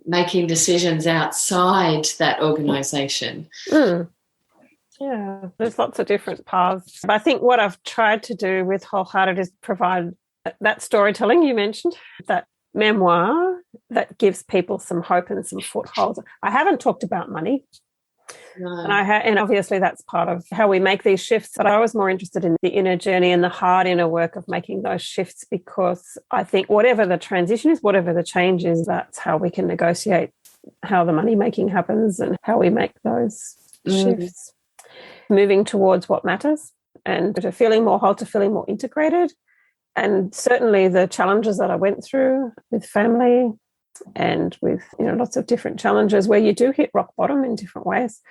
making decisions outside that organisation. Yeah, there's lots of different paths. But I think what I've tried to do with Wholehearted is provide that storytelling you mentioned, that memoir that gives people some hope and some footholds. I haven't talked about money. No. And obviously that's part of how we make these shifts. But I was more interested in the inner journey and the hard inner work of making those shifts, because I think whatever the transition is, whatever the change is, that's how we can negotiate how the money making happens and how we make those shifts. Moving towards what matters and to feeling more whole, to feeling more integrated. And certainly the challenges that I went through with family and with, lots of different challenges where you do hit rock bottom in different ways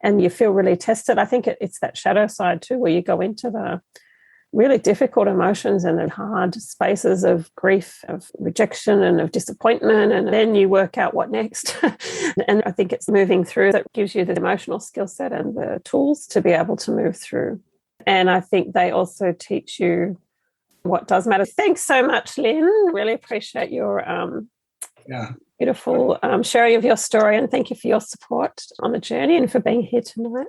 and you feel really tested. I think it's that shadow side too, where you go into the really difficult emotions and the hard spaces of grief, of rejection and of disappointment, and then you work out what next. And I think it's moving through that gives you the emotional skill set and the tools to be able to move through. And I think they also teach you what does matter. Thanks so much, Lynn. Really appreciate your beautiful sharing of your story, and thank you for your support on the journey and for being here tonight.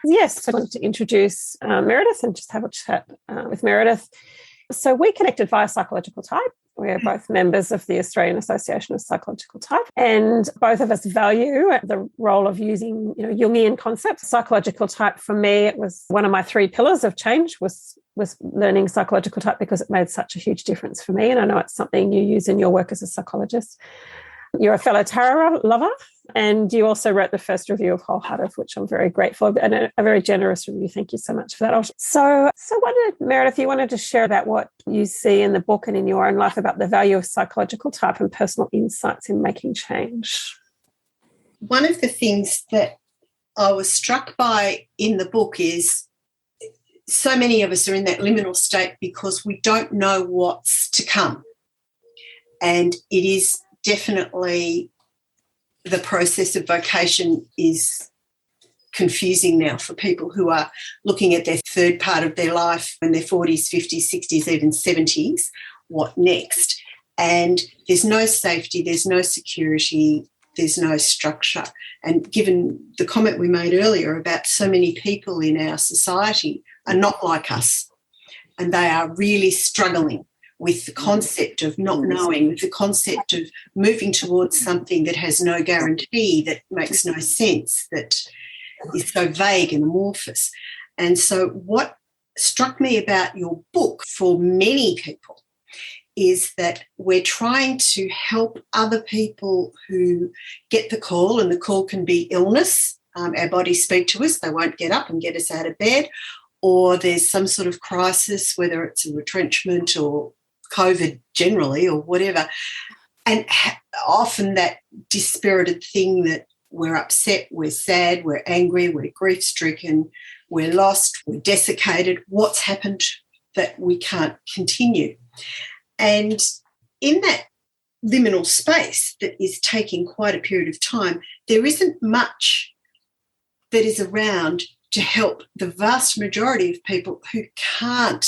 Yes, I wanted to introduce Meredith and just have a chat with Meredith. So we connected via Psychological Type. We're both members of the Australian Association of Psychological Type, and both of us value the role of using, Jungian concepts. Psychological Type, for me, it was one of my 3 pillars of change was learning Psychological Type, because it made such a huge difference for me. And I know it's something you use in your work as a psychologist. You're a fellow tarot lover, and you also wrote the first review of Wholehearted, which I'm very grateful for, and a very generous review. Thank you so much for that. So Meredith, you wanted to share about what you see in the book and in your own life about the value of Psychological Type and personal insights in making change. One of the things that I was struck by in the book is so many of us are in that liminal state because we don't know what's to come. And it is definitely the process of vocation is confusing now for people who are looking at their third part of their life in their 40s, 50s, 60s, even 70s. What next? And there's no safety, there's no security, there's no structure. And given the comment we made earlier about so many people in our society are not like us, and they are really struggling with the concept of not knowing, with the concept of moving towards something that has no guarantee, that makes no sense, that is so vague and amorphous. And so what struck me about your book for many people is that we're trying to help other people who get the call, and the call can be illness. Our bodies speak to us, they won't get up and get us out of bed, or there's some sort of crisis, whether it's a retrenchment or COVID generally or whatever. And often that dispirited thing that we're upset, we're sad, we're angry, we're grief-stricken, we're lost, we're desiccated. What's happened that we can't continue? And in that liminal space that is taking quite a period of time, there isn't much that is around to help the vast majority of people who can't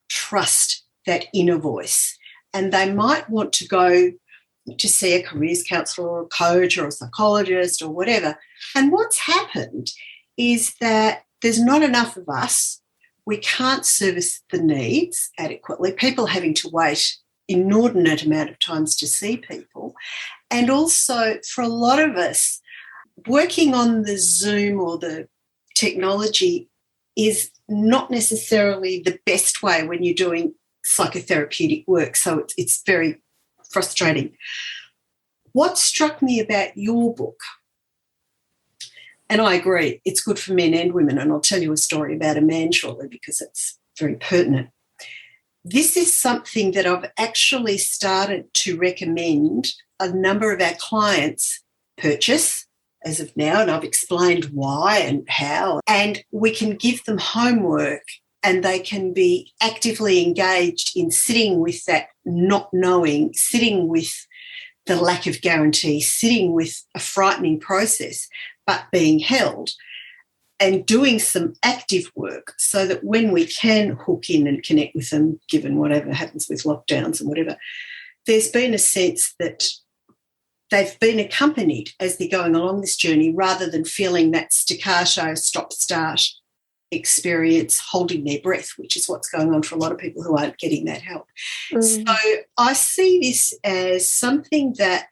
trust that inner voice. And they might want to go to see a careers counsellor or a coach or a psychologist or whatever. And what's happened is that there's not enough of us. We can't service the needs adequately. People having to wait inordinate amount of times to see people. And also for a lot of us, working on the Zoom or the technology is not necessarily the best way when you're doing psychotherapeutic work. So it's very frustrating. What struck me about your book, and I agree, it's good for men and women, and I'll tell you a story about a man shortly because it's very pertinent. This is something that I've actually started to recommend a number of our clients purchase as of now, and I've explained why and how, and we can give them homework and they can be actively engaged in sitting with that not knowing, sitting with the lack of guarantee, sitting with a frightening process, but being held and doing some active work so that when we can hook in and connect with them, given whatever happens with lockdowns and whatever, there's been a sense that they've been accompanied as they're going along this journey rather than feeling that staccato, stop-start experience, holding their breath, which is what's going on for a lot of people who aren't getting that help. So I see this as something that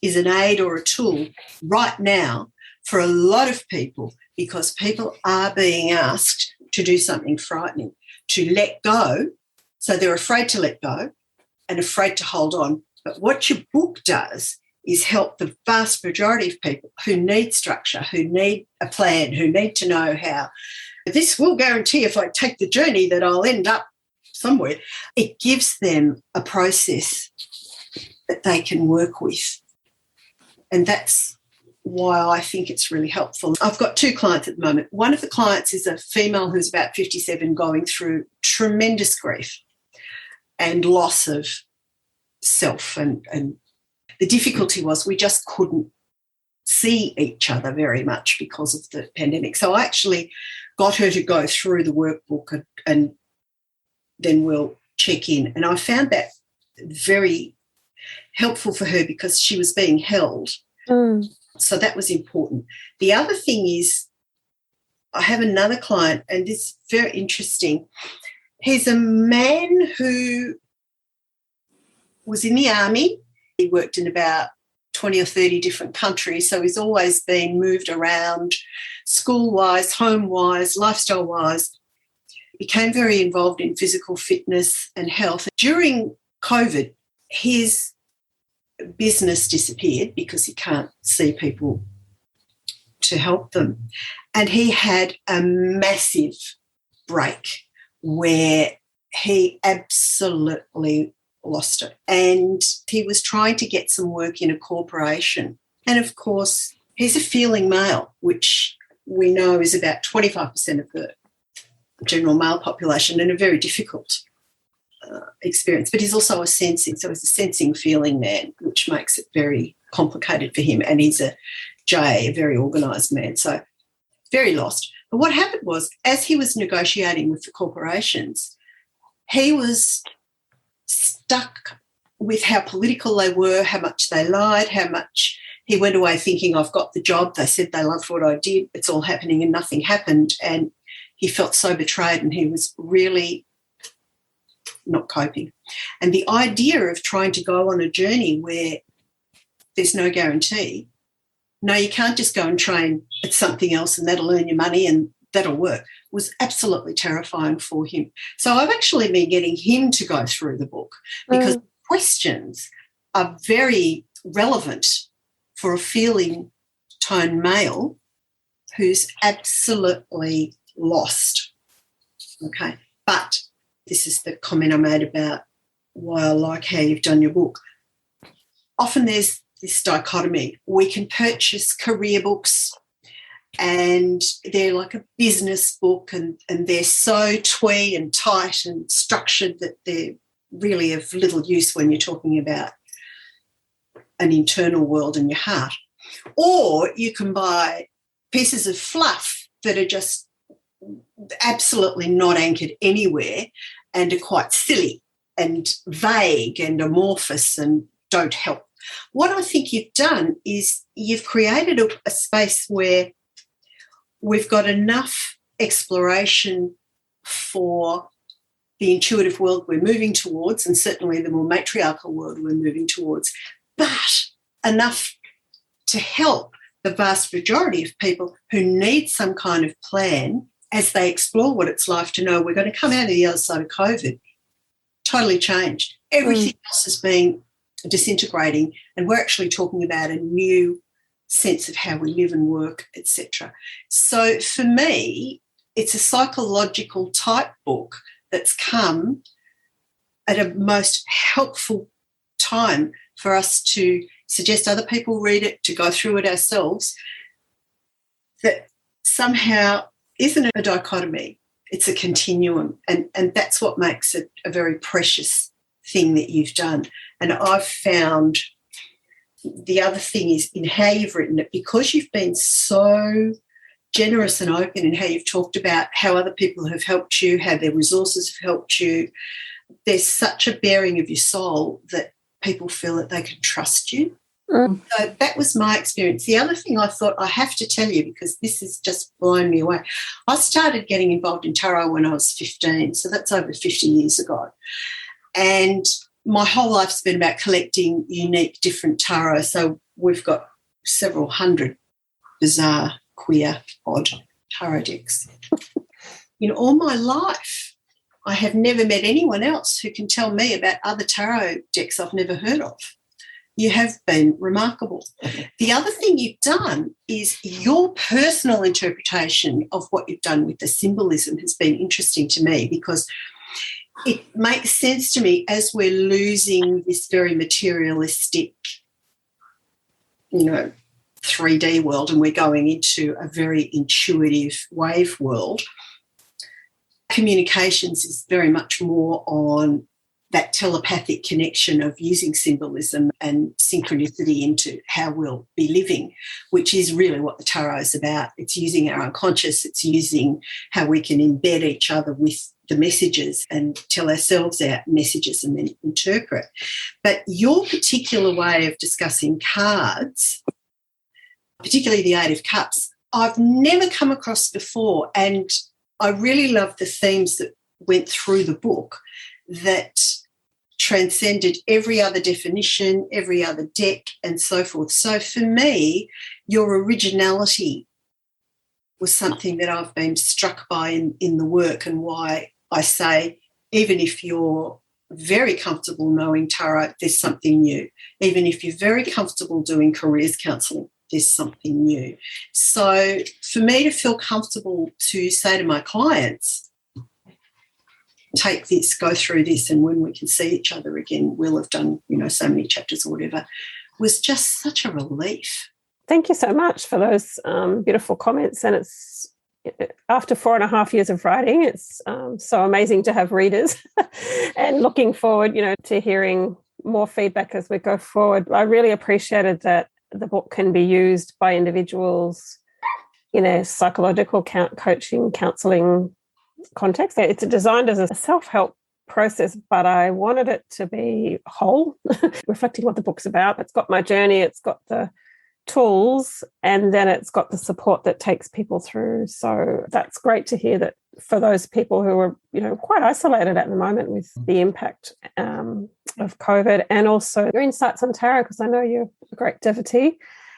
is an aid or a tool right now for a lot of people, because people are being asked to do something frightening, to let go. So they're afraid to let go and afraid to hold on. But what your book does is help the vast majority of people who need structure, who need a plan, who need to know how. This will guarantee if I take the journey that I'll end up somewhere. It gives them a process that they can work with. And that's why I think it's really helpful. I've got 2 clients at the moment. One of the clients is a female who's about 57 going through tremendous grief and loss of self. And the difficulty was we just couldn't see each other very much because of the pandemic. So I actually got her to go through the workbook and then we'll check in. And I found that very helpful for her because she was being held. So that was important. The other thing is I have another client, and this is very interesting. He's a man who was in the army. He worked in about 20 or 30 different countries, so he's always been moved around school-wise, home-wise, lifestyle-wise. Became very involved in physical fitness and health. During COVID, his business disappeared because he can't see people to help them. And he had a massive break where he absolutely lost it. And he was trying to get some work in a corporation. And, of course, he's a feeling male, which we know is about 25% of the general male population, and a very difficult experience. But he's also a sensing, so he's a sensing feeling man, which makes it very complicated for him. And he's a J, a very organised man, so very lost. But what happened was, as he was negotiating with the corporations, he was stuck with how political they were, how much they lied, how much he went away thinking, I've got the job, they said they loved what I did, it's all happening and nothing happened. And he felt so betrayed and he was really not coping. And the idea of trying to go on a journey where there's no guarantee, no, you can't just go and train at something else and that'll earn you money and that'll work, was absolutely terrifying for him. So I've actually been getting him to go through the book because questions are very relevant for a feeling tone male who's absolutely lost. Okay, but this is the comment I made about why I like how you've done your book. Often there's this dichotomy. We can purchase career books and they're like a business book and they're so twee and tight and structured that they're really of little use when you're talking about an internal world in your heart. Or you can buy pieces of fluff that are just absolutely not anchored anywhere and are quite silly and vague and amorphous and don't help. What I think you've done is you've created a space where we've got enough exploration for the intuitive world we're moving towards, and certainly the more matriarchal world we're moving towards, but enough to help the vast majority of people who need some kind of plan as they explore what it's like to know we're going to come out of the other side of COVID totally changed. Everything else has been disintegrating and we're actually talking about a new sense of how we live and work, etc. So for me, it's a psychological type book that's come at a most helpful time for us to suggest other people read it, to go through it ourselves, that somehow isn't a dichotomy, it's a continuum. And that's what makes it a very precious thing that you've done. And I've found the other thing is in how you've written it, because you've been so generous and open in how you've talked about how other people have helped you, how their resources have helped you. There's such a bearing of your soul that people feel that they can trust you. So that was my experience. The other thing I thought I have to tell you, because this has just blown me away, I started getting involved in tarot when I was 15, so that's over 50 years ago. And my whole life's been about collecting unique, different tarot. So we've got several hundred bizarre, queer, odd tarot decks. In all my life, I have never met anyone else who can tell me about other tarot decks I've never heard of. You have been remarkable. The other thing you've done is your personal interpretation of what you've done with the symbolism has been interesting to me, because it makes sense to me as we're losing this very materialistic, 3D world, and we're going into a very intuitive wave world. Communications is very much more on that telepathic connection of using symbolism and synchronicity into how we'll be living, which is really what the tarot is about. It's using our unconscious, it's using how we can embed each other with the messages and tell ourselves our messages and then interpret. But your particular way of discussing cards, particularly the Eight of Cups, I've never come across before, and I really love the themes that went through the book that transcended every other definition, every other deck, and so forth. So for me, your originality was something that I've been struck by in the work, and why I say, even if you're very comfortable knowing tarot, there's something new. Even if you're very comfortable doing careers counselling, there's something new. So for me to feel comfortable to say to my clients, take this, go through this, and when we can see each other again, we'll have done, so many chapters or whatever, was just such a relief. Thank you so much for those beautiful comments. And it's after 4.5 years of writing, it's so amazing to have readers and looking forward, to hearing more feedback as we go forward. I really appreciated that the book can be used by individuals in a psychological coaching, counselling context. It's designed as a self-help process, but I wanted it to be whole, reflecting what the book's about. It's got my journey, it's got the tools, and then it's got the support that takes people through. So that's great to hear that for those people who are, quite isolated at the moment with the impact of COVID, and also your insights on tarot, because I know you're a great devotee.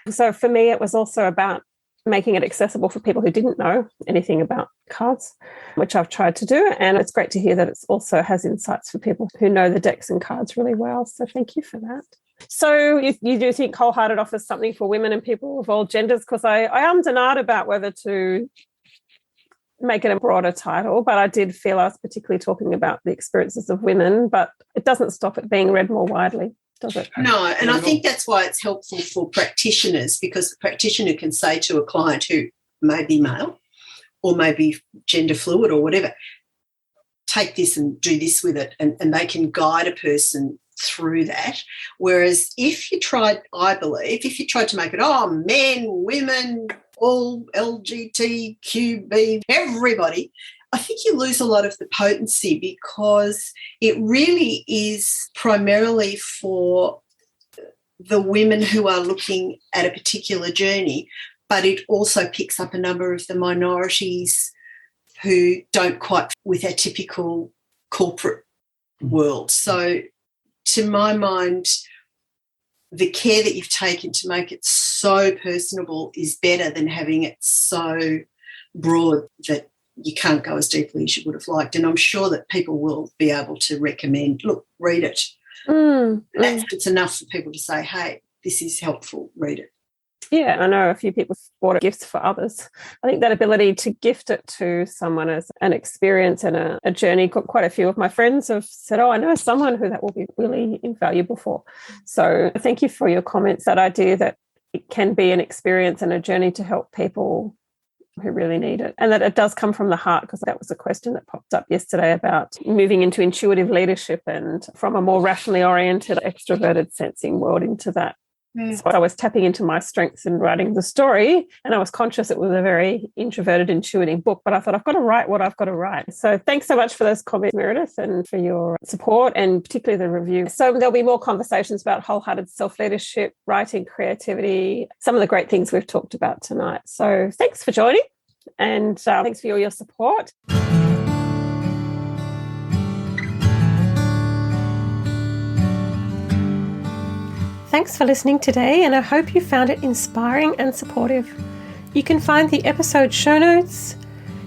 So for me, it was also about making it accessible for people who didn't know anything about cards, which I've tried to do. And it's great to hear that it also has insights for people who know the decks and cards really well. So thank you for that. So you do think Wholehearted offers something for women and people of all genders? Because I denied about whether to make it a broader title, but I did feel I was particularly talking about the experiences of women, but it doesn't stop it being read more widely, does it? No, and I think that's why it's helpful for practitioners, because the practitioner can say to a client who may be male or may be gender fluid or whatever, take this and do this with it, and they can guide a person through that. Whereas if you tried to make it, men, women, all LGBTQB, everybody, I think you lose a lot of the potency, because it really is primarily for the women who are looking at a particular journey, but it also picks up a number of the minorities who don't quite with our typical corporate world. So to my mind, the care that you've taken to make it so personable is better than having it so broad that you can't go as deeply as you would have liked. And I'm sure that people will be able to recommend, look, read it. It's enough for people to say, hey, this is helpful, read it. Yeah, I know a few people bought gifts for others. I think that ability to gift it to someone as an experience and a journey, quite a few of my friends have said, I know someone who that will be really invaluable for. So thank you for your comments, that idea that it can be an experience and a journey to help people who really need it, and that it does come from the heart, because that was a question that popped up yesterday about moving into intuitive leadership and from a more rationally oriented, extroverted sensing world into that So I was tapping into my strengths in writing the story, and I was conscious it was a very introverted, intuitive book, but I thought I've got to write what I've got to write. So thanks so much for those comments, Meredith, and for your support, and particularly the review. So there'll be more conversations about wholehearted self-leadership, writing, creativity, some of the great things we've talked about tonight. So thanks for joining, and thanks for your support. Thanks for listening today, and I hope you found it inspiring and supportive. You can find the episode show notes,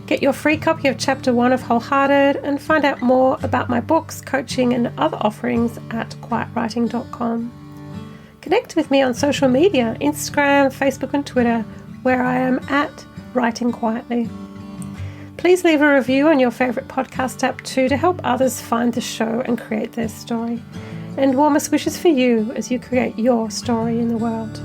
get your free copy of Chapter 1 of Wholehearted, and find out more about my books, coaching, and other offerings at quietwriting.com. Connect with me on social media, Instagram, Facebook, and Twitter, where I am at Writing Quietly. Please leave a review on your favourite podcast app too to help others find the show and create their story. And warmest wishes for you as you create your story in the world.